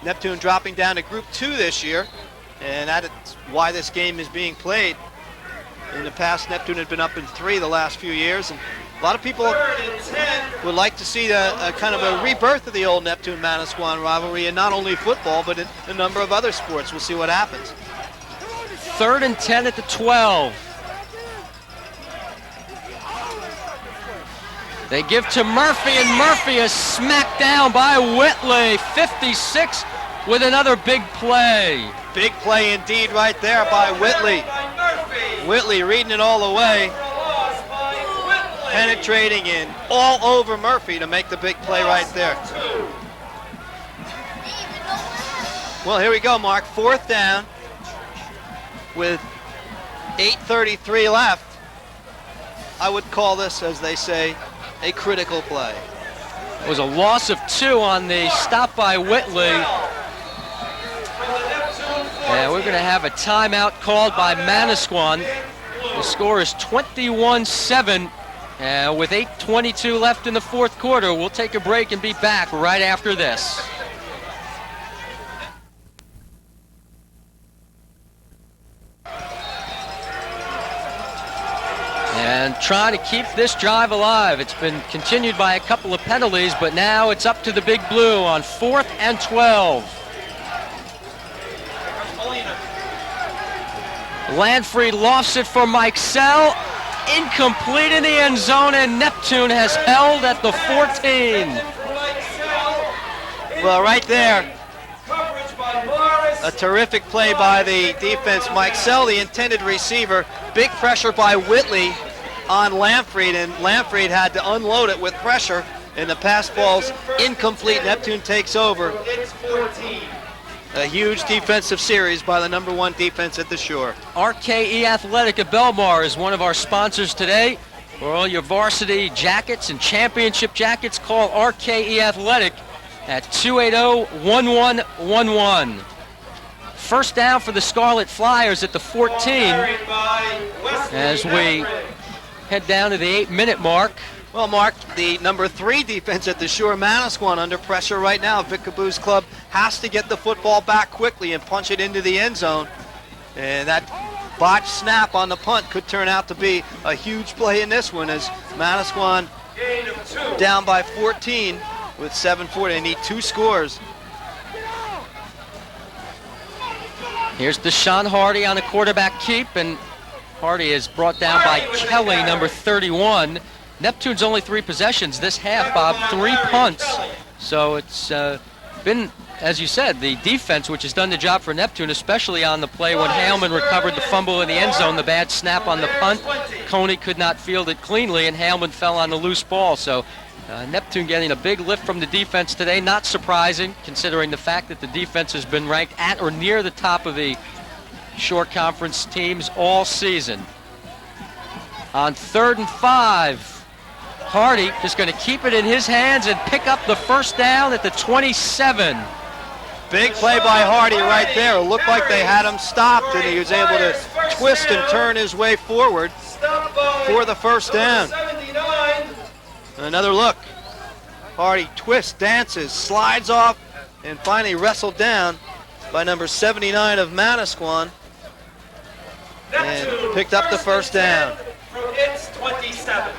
Neptune dropping down to Group 2 this year, and that's why this game is being played. In the past, Neptune had been up in 3 the last few years, and a lot of people would like to see a kind of a rebirth of the old Neptune-Manasquan rivalry in not only football, but in a number of other sports. We'll see what happens. 3rd and 10 at the 12. They give to Murphy, and Murphy is smacked down by Whitley. 56 with another big play. Big play indeed right there by Whitley. Whitley reading it all the way. Penetrating in all over Murphy to make the big play right there. Well, here we go, Mark. 4th down with 8:33 left. I would call this, as they say, a critical play. It was a loss of 2 on the stop by Whitley. And we're going to have a timeout called by Manasquan. The score is 21-7 with 8:22 left in the fourth quarter. We'll take a break and be back right after this. And trying to keep this drive alive. It's been continued by a couple of penalties, but now it's up to the Big Blue on 4th and 12. Landfried lofts it for Mike Sell. Incomplete in the end zone, and Neptune has held at the 14. Well, right there, a terrific play by the defense. Mike Sell, the intended receiver. Big pressure by Whitley on Landfried, and Landfried had to unload it with pressure, and the pass ball's incomplete. Neptune takes over. A huge defensive series by the #1 defense at the Shore. RKE Athletic of Belmar is one of our sponsors today. For all your varsity jackets and championship jackets, call RKE Athletic at 280-1111. First down for the Scarlet Flyers at the 14 as we head down to the 8-minute mark. Well, Mark, the #3 defense at the Shore, Manasquan, under pressure right now. Vic Caboo's club has to get the football back quickly and punch it into the end zone. And that botched snap on the punt could turn out to be a huge play in this one, as Manasquan down by 14 with 7:40. They need 2 scores. Here's Deshaun Hardy on a quarterback keep, and Hardy is brought down by Kelly, #31. Neptune's only 3 possessions this half, Bob, 3 punts. So it's been, as you said, the defense which has done the job for Neptune, especially on the play when Haleman recovered the fumble in the end zone, the bad snap on the punt. Coney could not field it cleanly, and Haleman fell on the loose ball. So Neptune getting a big lift from the defense today. Not surprising, considering the fact that the defense has been ranked at or near the top of the Shore Conference teams all season. On 3rd and 5. Hardy is going to keep it in his hands and pick up the first down at the 27. Big play by Hardy right there. It looked like they had him stopped, and he was able to twist and turn his way forward for the first down. Another look. Hardy twists, dances, slides off, and finally wrestled down by number 79 of Manasquan, and picked up the first down. It's 27.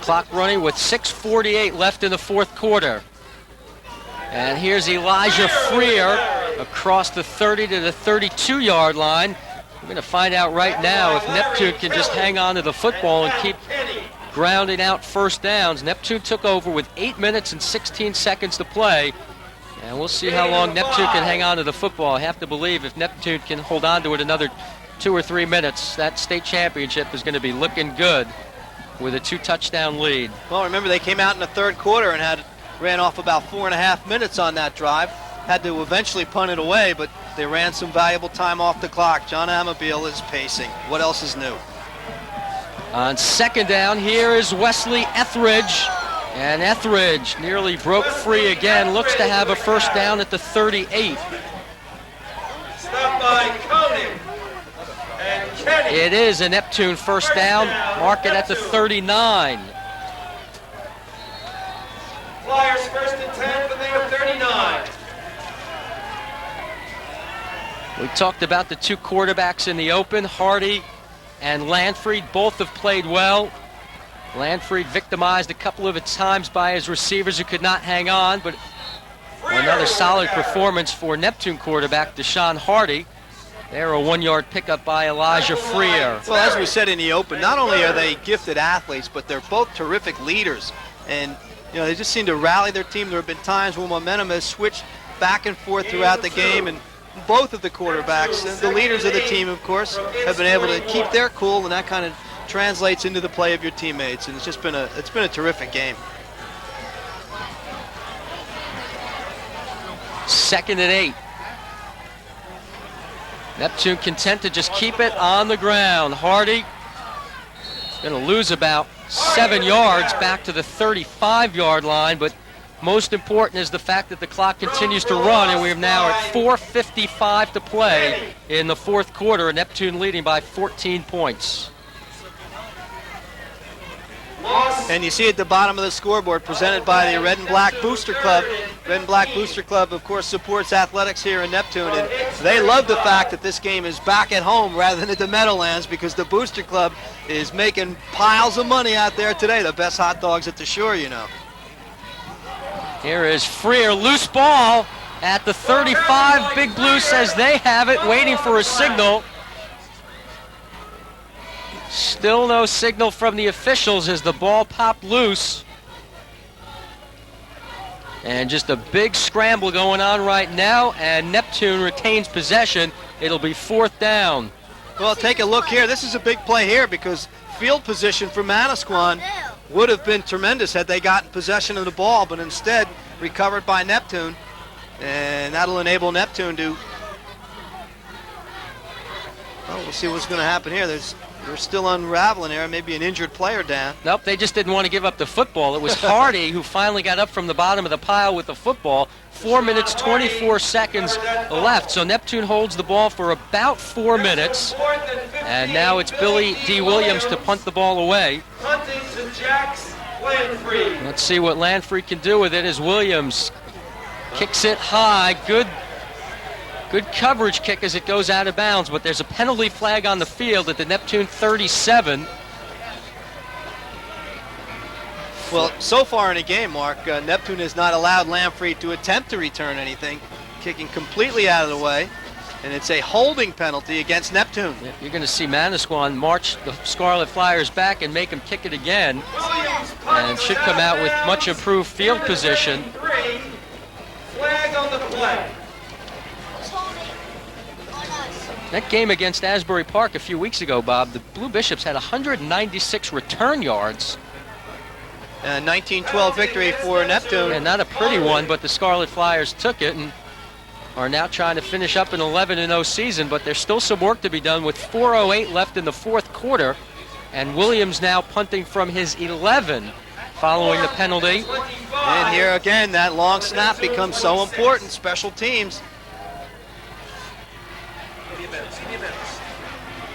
Clock running with 6:48 left in the fourth quarter. And here's Elijah Freer across the 30 to the 32-yard line. We're going to find out right now if Neptune can just hang on to the football and keep grounding out first downs. Neptune took over with 8 minutes and 16 seconds to play. And we'll see how long Neptune can hang on to the football. I have to believe if Neptune can hold on to it another 2 or 3 minutes, that state championship is going to be looking good with a 2-touchdown lead. Well, remember, they came out in the third quarter and ran off about 4.5 minutes on that drive. Had to eventually punt it away, but they ran some valuable time off the clock. John Amabile is pacing. What else is new? On second down, here is Wesley Etheridge. And Etheridge nearly broke free again. Looks to have a first down at the 38. Stop by Coney. And Kenny. It is a Neptune first down. Mark it at the 39. Flyers 1st and 10 for their 39. We talked about the 2 quarterbacks in the open. Hardy and Landfried both have played well. Landfried victimized a couple of times by his receivers who could not hang on, but another solid performance for Neptune quarterback Deshaun Hardy. There, a 1-yard pickup by Elijah Freer. Well, as we said in the open, not only are they gifted athletes, but they're both terrific leaders. And, they just seem to rally their team. There have been times when momentum has switched back and forth throughout the game, and both of the quarterbacks, the leaders of the team, of course, have been able to keep their cool, and that kind of translates into the play of your teammates. And it's been a terrific game. 2nd and 8. Neptune content to just keep it on the ground. Hardy Going to lose about 7 yards back to the 35-yard line, but most important is the fact that the clock continues to run, and we are now at 4:55 to play in the fourth quarter. Neptune leading by 14 points. And you see at the bottom of the scoreboard, presented by the Red and Black Booster Club. Red and Black Booster Club, of course, supports athletics here in Neptune, and they love the fact that this game is back at home rather than at the Meadowlands, because the Booster Club is making piles of money out there today. The best hot dogs at the shore, you know. Here is Freer, loose ball at the 35. Big Blue says they have it, waiting for a signal. Still no signal from the officials as the ball popped loose. And just a big scramble going on right now, and Neptune retains possession. It'll be fourth down. Well, take a look here. This is a big play here because field position for Manasquan would have been tremendous had they gotten possession of the ball, but instead recovered by Neptune. And that'll enable Neptune to, well, we'll see what's going to happen here. They're still unraveling here. Maybe an injured player down. Nope, they just didn't want to give up the football. It was Hardy who finally got up from the bottom of the pile with the football. 4 minutes, 24 seconds left. So Neptune holds the ball for about 4 minutes. And now it's Billy D. Williams to punt the ball away. Let's see what Landfrey can do with it as Williams kicks it high. Good coverage kick as it goes out of bounds, but there's a penalty flag on the field at the Neptune 37. Well, so far in the game, Mark, Neptune has not allowed Landfrey to attempt to return anything, kicking completely out of the way, and it's a holding penalty against Neptune. Yeah, you're going to see Manasquan march the Scarlet Flyers back and make them kick it again, and should come out with much improved field position. Flag on the play. That game against Asbury Park a few weeks ago, Bob, the Blue Bishops had 196 return yards. 19-12 victory for Neptune. And not a pretty one, but the Scarlet Flyers took it and are now trying to finish up an 11-0 season, but there's still some work to be done with 4:08 left in the fourth quarter. And Williams now punting from his 11 following the penalty. And here again, that long snap becomes so important. Special teams.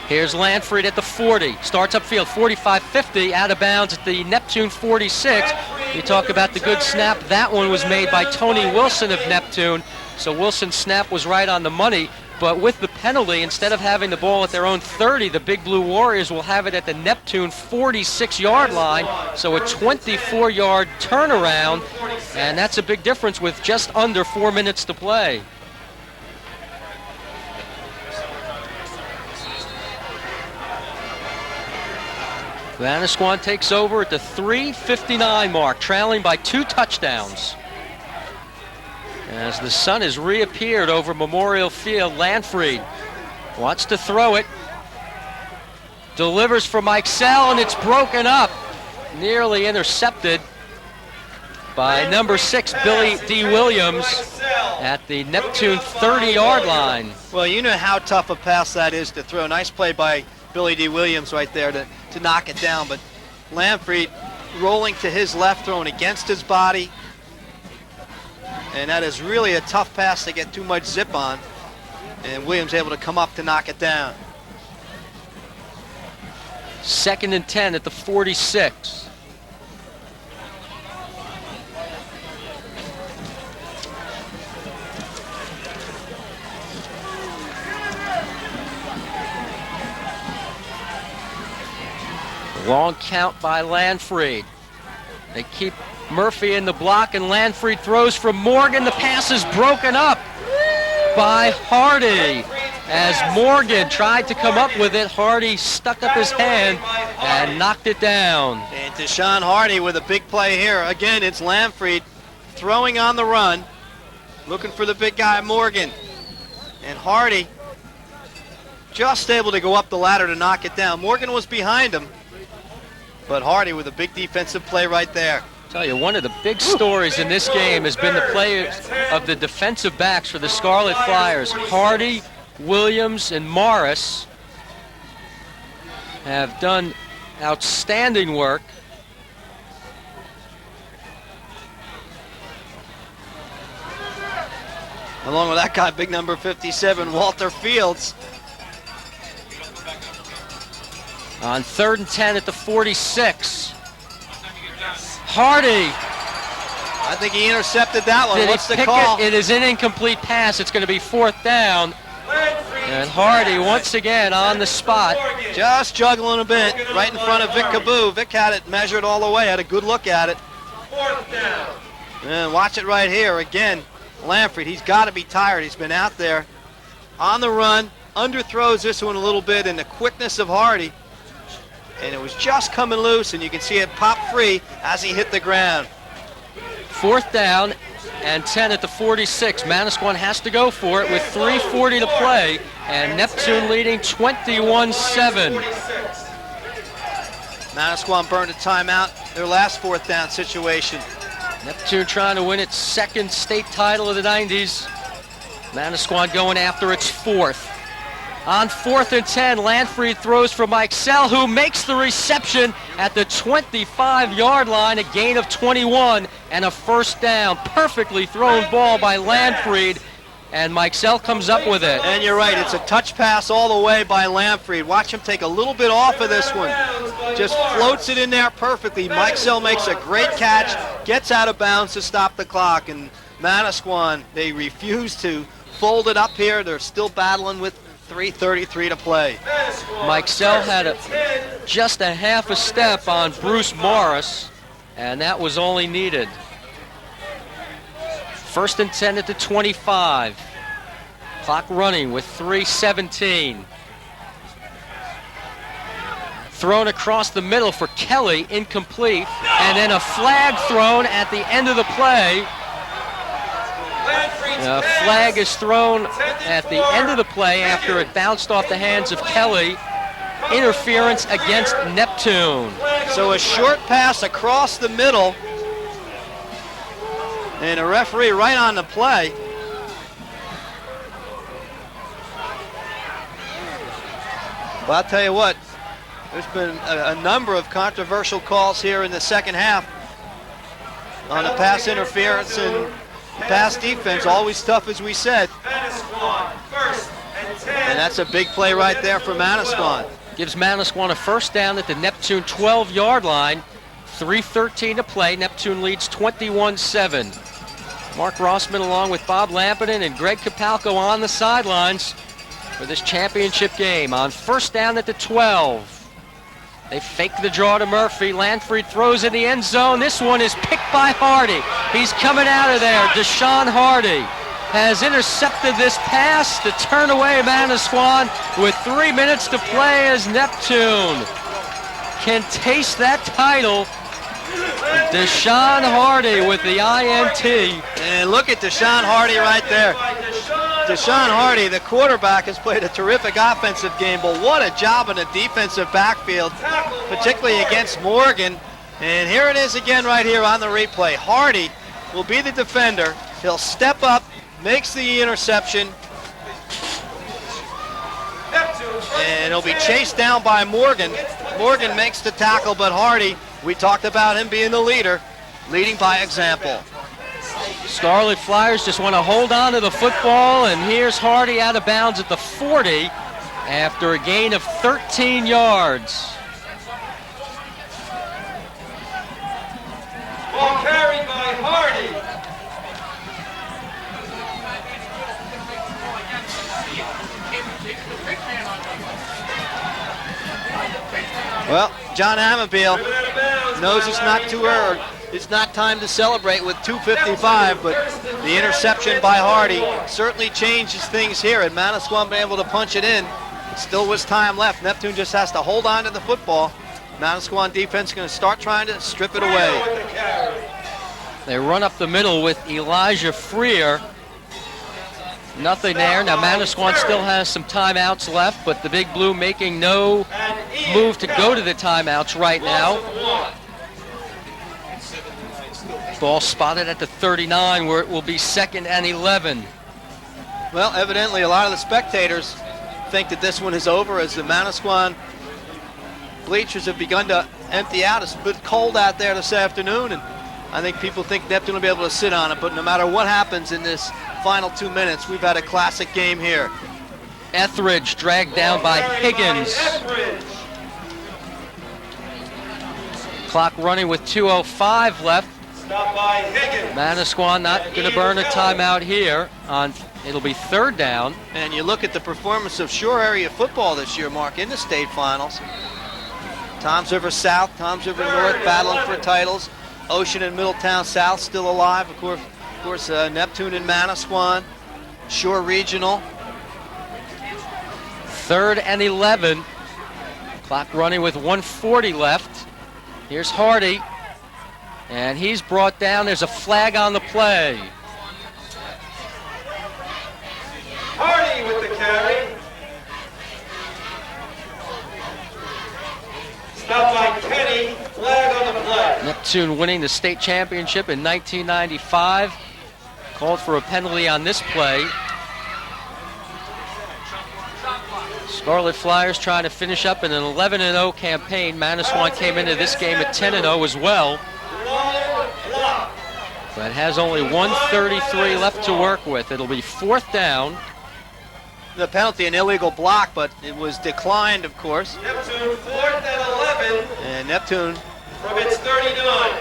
Here's Landfried at the 40. Starts upfield, 45-50, out of bounds at the Neptune 46. We talk about the good snap. That one was made by Tony Wilson of Neptune. So Wilson's snap was right on the money. But with the penalty, instead of having the ball at their own 30, the Big Blue Warriors will have it at the Neptune 46-yard line. So a 24-yard turnaround. And that's a big difference with just under 4 minutes to play. Manasquan takes over at the 3:59 mark, trailing by 2 touchdowns. As the sun has reappeared over Memorial Field, Landfried wants to throw it. Delivers for Mike Sell, and it's broken up. Nearly intercepted by number 6, Billy D. Williams, at the Neptune 30-yard line. Well, you know how tough a pass that is to throw. Nice play by Billy D. Williams right there to knock it down, but Landfried rolling to his left, throwing against his body, and that is really a tough pass to get too much zip on, and Williams able to come up to knock it down. 2nd and 10 at the 46. Long count by Landfried. They keep Murphy in the block, and Landfried throws from Morgan. The pass is broken up by Hardy. As Morgan tried to come up with it, Hardy stuck up his hand and knocked it down. And Deshaun Hardy with a big play here. Again, it's Landfried throwing on the run, looking for the big guy Morgan. And Hardy just able to go up the ladder to knock it down. Morgan was behind him, but Hardy with a big defensive play right there. Tell you, one of the big stories in this game has been the play of the defensive backs for the Scarlet Flyers. Hardy, Williams, and Morris have done Outstanding work. Along with that guy, big number 57, Walter Fields. On 3rd and 10 at the 46. Hardy. I think he intercepted that one. Did What's he the pick call? It is an incomplete pass. It's going to be 4th down. And Hardy once again on the spot. Just juggling a bit right in front of Vic Caboo. Vic had it measured all the way, had a good look at it. 4th down. And watch it right here again. Lamfrey, he's got to be tired. He's been out there on the run, underthrows this one a little bit in the quickness of Hardy. And it was just coming loose, and you can see it pop free as he hit the ground. 4th down and 10 at the 46. Manasquan has to go for it with 3:40 to play, and Neptune leading 21-7. Manasquan burned a timeout, their last 4th down situation. Neptune trying to win its 2nd state title of the 90s. Manasquan going after its 4th. On 4th and 10, Lanfried throws for Mike Sell, who makes the reception at the 25-yard line, a gain of 21 and a 1st down. Perfectly thrown ball by Lanfried, and Mike Sell comes up with it. And you're right, it's a touch pass all the way by Lanfried. Watch him take a little bit off of this one. Just floats it in there perfectly. Mike Sell makes a great catch, gets out of bounds to stop the clock, and Manasquan, they refuse to fold it up here. They're still battling with 3:33 to play. Mike Sell had just a half a step on Bruce Morris, and that was all he needed. 1st and 10 at the 25. Clock running with 3:17. Thrown across the middle for Kelly, incomplete, and then a flag thrown at the end of the play. A flag is thrown at the end of the play after it bounced off the hands of Kelly. Interference against Neptune. So a short pass across the middle, and a referee right on the play. Well, I'll tell you what, there's been a number of controversial calls here in the 2nd half on the pass interference and pass defense, always tough as we said. And that's a big play right there for Manasquan. Gives Manasquan a 1st down at the Neptune 12-yard line. 3:13 to play. Neptune leads 21-7. Mark Rossman along with Bob Lampinen and Greg Capalco on the sidelines for this championship game. On 1st down at the 12. They fake the draw to Murphy. Lanfried throws in the end zone. This one is picked by Hardy. He's coming out of there. Deshaun Hardy has intercepted this pass to turn away Manasquan with 3 minutes to play as Neptune can taste that title. Deshaun Hardy with the INT. And look at Deshaun Hardy right there. Deshaun Hardy, the quarterback, has played a terrific offensive game, but what a job in the defensive backfield, particularly against Morgan. And here it is again right here on the replay. Hardy will be the defender. He'll step up, makes the interception, and he'll be chased down by Morgan. Morgan makes the tackle, but Hardy, we talked about him being the leader, leading by example. Scarlet Flyers just want to hold on to the football, and here's Hardy out of bounds at the 40 after a gain of 13 yards. Ball carried by Hardy. Well, John Amabiel knows it's not too early. It's not time to celebrate with 2:55, but the interception by Hardy certainly changes things here, and Manasquan been able to punch it in. Still was time left. Neptune just has to hold on to the football. Manasquan defense going to start trying to strip it away. They run up the middle with Elijah Freer. Nothing there. Now Manasquan still has some timeouts left, but the Big Blue making no move to go to the timeouts right now. Ball spotted at the 39 where it will be 2nd and 11. Well, evidently a lot of the spectators think that this one is over as the Manasquan bleachers have begun to empty out. It's a bit cold out there this afternoon, and I think people think Neptune will be able to sit on it, but no matter what happens in this final 2 minutes, we've had a classic game here. Etheridge dragged down by Higgins. Clock running with 2:05 left. Stop by Higgins. Manasquan not going to burn a timeout here. It'll be third down. And you look at the performance of Shore Area football this year, Mark, in the state finals. Toms River South, Toms River North battling for titles. Ocean and Middletown South still alive. Of course, Neptune and Manasquan. Shore Regional. 3rd and 11. Clock running with 1:40 left. Here's Hardy. And he's brought down. There's a flag on the play. Hardy with the carry. Stop by Kenny. Flag on the play. Neptune winning the state championship in 1995. Called for a penalty on this play. Scarlet Flyers trying to finish up in an 11-0 campaign. Manasquan came into this game at 10-0 as well, but has only 1:33 left to work with. It'll be 4th down. The penalty, an illegal block, but it was declined, of course. Neptune 4th and 11 And Neptune from its 39.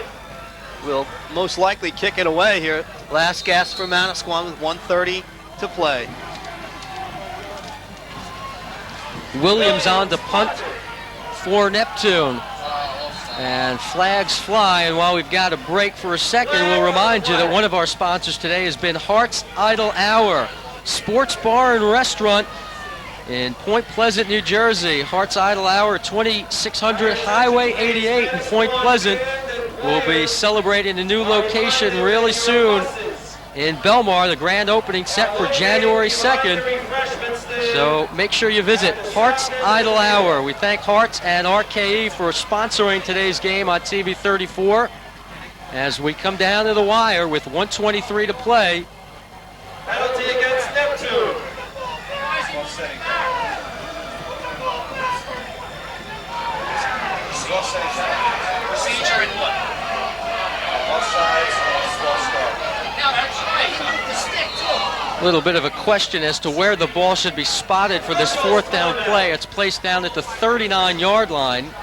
will most likely kick it away here. Last gasp for Manasquan with 1:30 to play. Williams on to punt for Neptune. And flags fly, and while we've got a break for a second, we'll remind you that one of our sponsors today has been Heart's Idle Hour, sports bar and restaurant in Point Pleasant, New Jersey. Heart's Idle Hour, 2600 Highway 88 in Point Pleasant. We'll be celebrating a new location really soon in Belmar, the grand opening set for January 2nd. So make sure you visit Heart's Idle Hour. We thank Hearts and RKE for sponsoring today's game on TV 34 as we come down to the wire with 1:23 to play. Penalty against Neptune. Procedure in what? Offsides, false start. Now that's right. The stick too. A little bit of a question as to where the ball should be spotted for this 4th down play. It's placed down at the 39-yard line.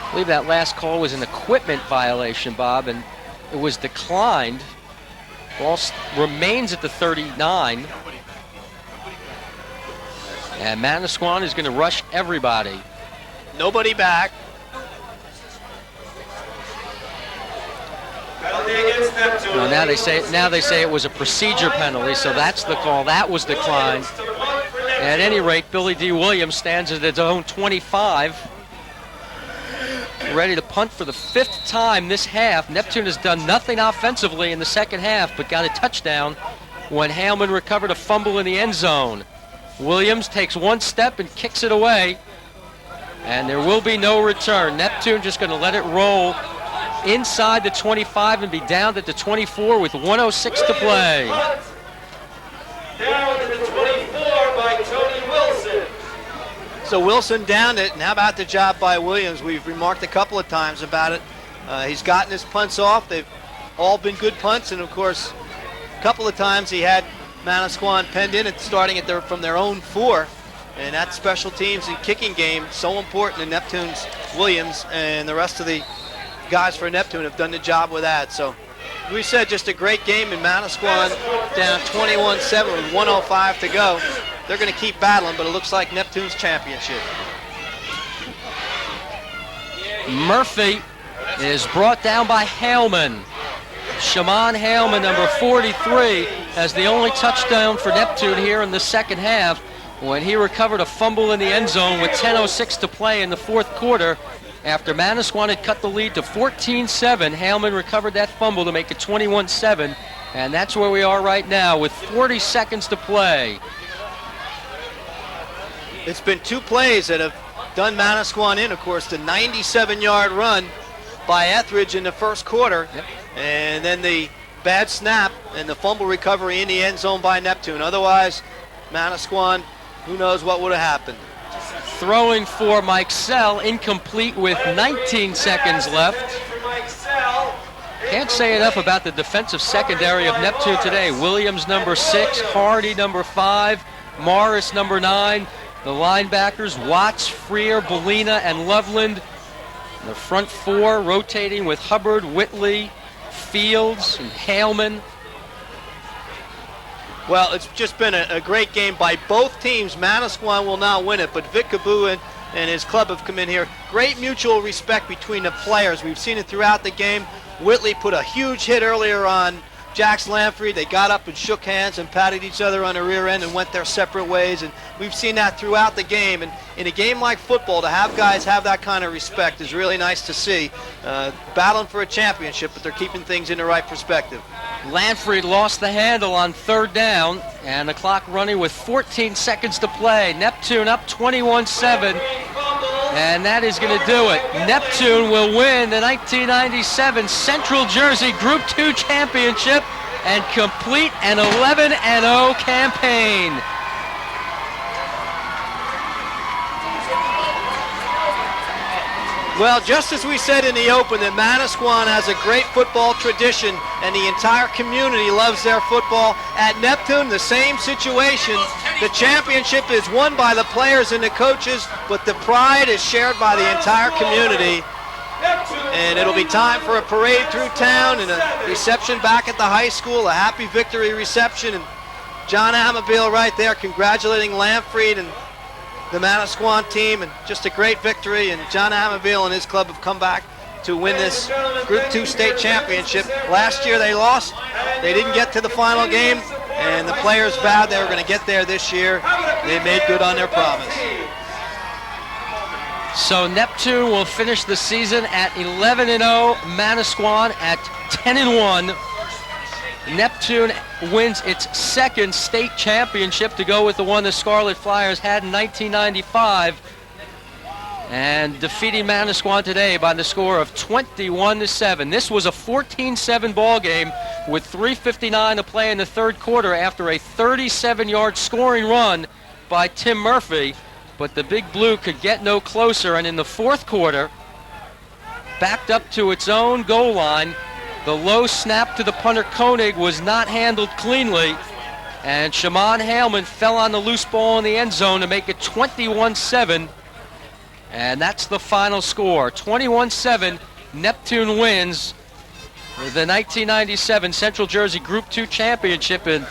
I believe that last call was an equipment violation, Bob, and it was declined. Ball remains at the 39. And Manasquan is going to rush everybody. Nobody back. Penalty against Neptune. Well, now they say it was a procedure penalty, so that's the call. That was declined. At any rate, Billy D. Williams stands at his own 25. Ready to punt for the 5th time this half. Neptune has done nothing offensively in the second half, but got a touchdown when Haleman recovered a fumble in the end zone. Williams takes one step and kicks it away, and there will be no return. Neptune just going to let it roll inside the 25 and be down at the 24 with 1:06 to play. Down to the 24 by Tony Wilson. So Wilson downed it, and how about the job by Williams? We've remarked a couple of times about it. He's gotten his punts off. They've all been good punts, and of course, a couple of times he had Manasquan penned in and starting from their own 4. And that special teams and kicking game, so important in Neptune's Williams, and the rest of the guys for Neptune have done the job with that. So we said just a great game in Manasquan, down 21-7 with 1:05 to go. They're going to keep battling, but it looks like Neptune's championship. Murphy is brought down by Haleman. Shaman Haleman, number 43, has the only touchdown for Neptune here in the second half when he recovered a fumble in the end zone with 10:06 to play in the 4th quarter. After Manasquan had cut the lead to 14-7, Haleman recovered that fumble to make it 21-7, and that's where we are right now with 40 seconds to play. It's been 2 plays that have done Manasquan in, of course, the 97-yard run by Etheridge in the 1st quarter, and then the bad snap and the fumble recovery in the end zone by Neptune. Otherwise, Manasquan, who knows what would have happened. Throwing for Mike Sell, incomplete with 19 seconds left. Can't say enough about the defensive secondary of Neptune today. Williams, number 6, Hardy, number 5, Morris, number 9. The linebackers, Watts, Freer, Bolina, and Loveland. The front 4 rotating with Hubbard, Whitley, Fields, and Haleman. Well, it's just been a great game by both teams. Manasquan will now win it, but Vic Caboo and his club have come in here. Great mutual respect between the players. We've seen it throughout the game. Whitley put a huge hit earlier on Jax Lamfrey. They got up and shook hands and patted each other on the rear end and went their separate ways. And we've seen that throughout the game. And in a game like football, to have guys have that kind of respect is really nice to see. Battling for a championship, but they're keeping things in the right perspective. Lamfrey lost the handle on 3rd down, and the clock running with 14 seconds to play. Neptune up 21-7, and that is going to do it. Neptune will win the 1997 Central Jersey Group 2 Championship and complete an 11-0 campaign. Well, just as we said in the open, that Manasquan has a great football tradition and the entire community loves their football. At Neptune, the same situation. The championship is won by the players and the coaches, but the pride is shared by the entire community. And it'll be time for a parade through town and a reception back at the high school, a happy victory reception. And John Amabile right there congratulating Lamfrey and the Manasquan team, and just a great victory. And John Amabile and his club have come back to win this Group 2 state championship. Last year they lost. They didn't get to the final game, and the players vowed they were going to get there this year. They made good on their promise. So Neptune will finish the season at 11-0, Manasquan at 10-1. Neptune wins its 2nd state championship to go with the one the Scarlet Flyers had in 1995, and defeating Manasquan today by the score of 21-7. This was a 14-7 ball game with 3:59 to play in the 3rd quarter after a 37-yard scoring run by Tim Murphy, but the Big Blue could get no closer, and in the 4th quarter, backed up to its own goal line. The low snap to the punter Koenig was not handled cleanly, and Shaman Haleman fell on the loose ball in the end zone to make it 21-7, and that's the final score. 21-7, Neptune wins the 1997 Central Jersey Group 2 Championship and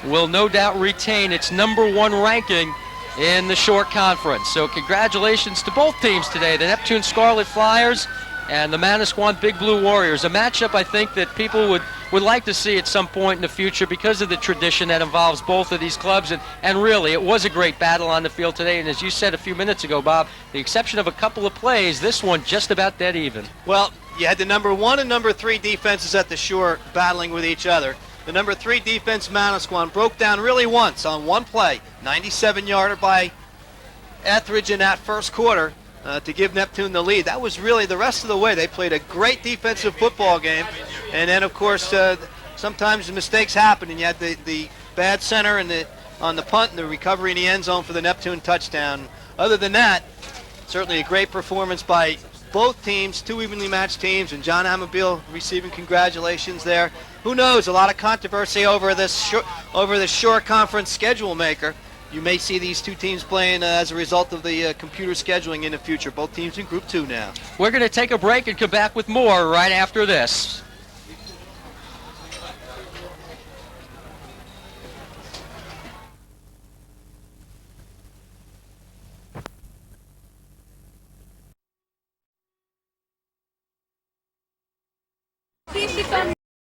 will no doubt retain its #1 ranking in the short conference. So congratulations to both teams today, the Neptune Scarlet Flyers and the Manasquan Big Blue Warriors. A matchup I think that people would like to see at some point in the future because of the tradition that involves both of these clubs. And really, it was a great battle on the field today. And as you said a few minutes ago, Bob, the exception of a couple of plays, this one just about dead even. Well, you had the #1 and #3 defenses at the shore battling with each other. The #3 defense, Manasquan, broke down really once on one play, 97-yarder by Etheridge in that 1st quarter. To give Neptune the lead. That was really the rest of the way. They played a great defensive football game. And then, of course, sometimes the mistakes happen, and you had the bad center and on the punt and the recovery in the end zone for the Neptune touchdown. Other than that, certainly a great performance by both teams, 2 evenly matched teams, and John Amabile receiving congratulations there. Who knows? A lot of controversy over this shore conference schedule maker. You may see these 2 teams playing as a result of the computer scheduling in the future. Both teams in Group 2 now. We're going to take a break and come back with more right after this.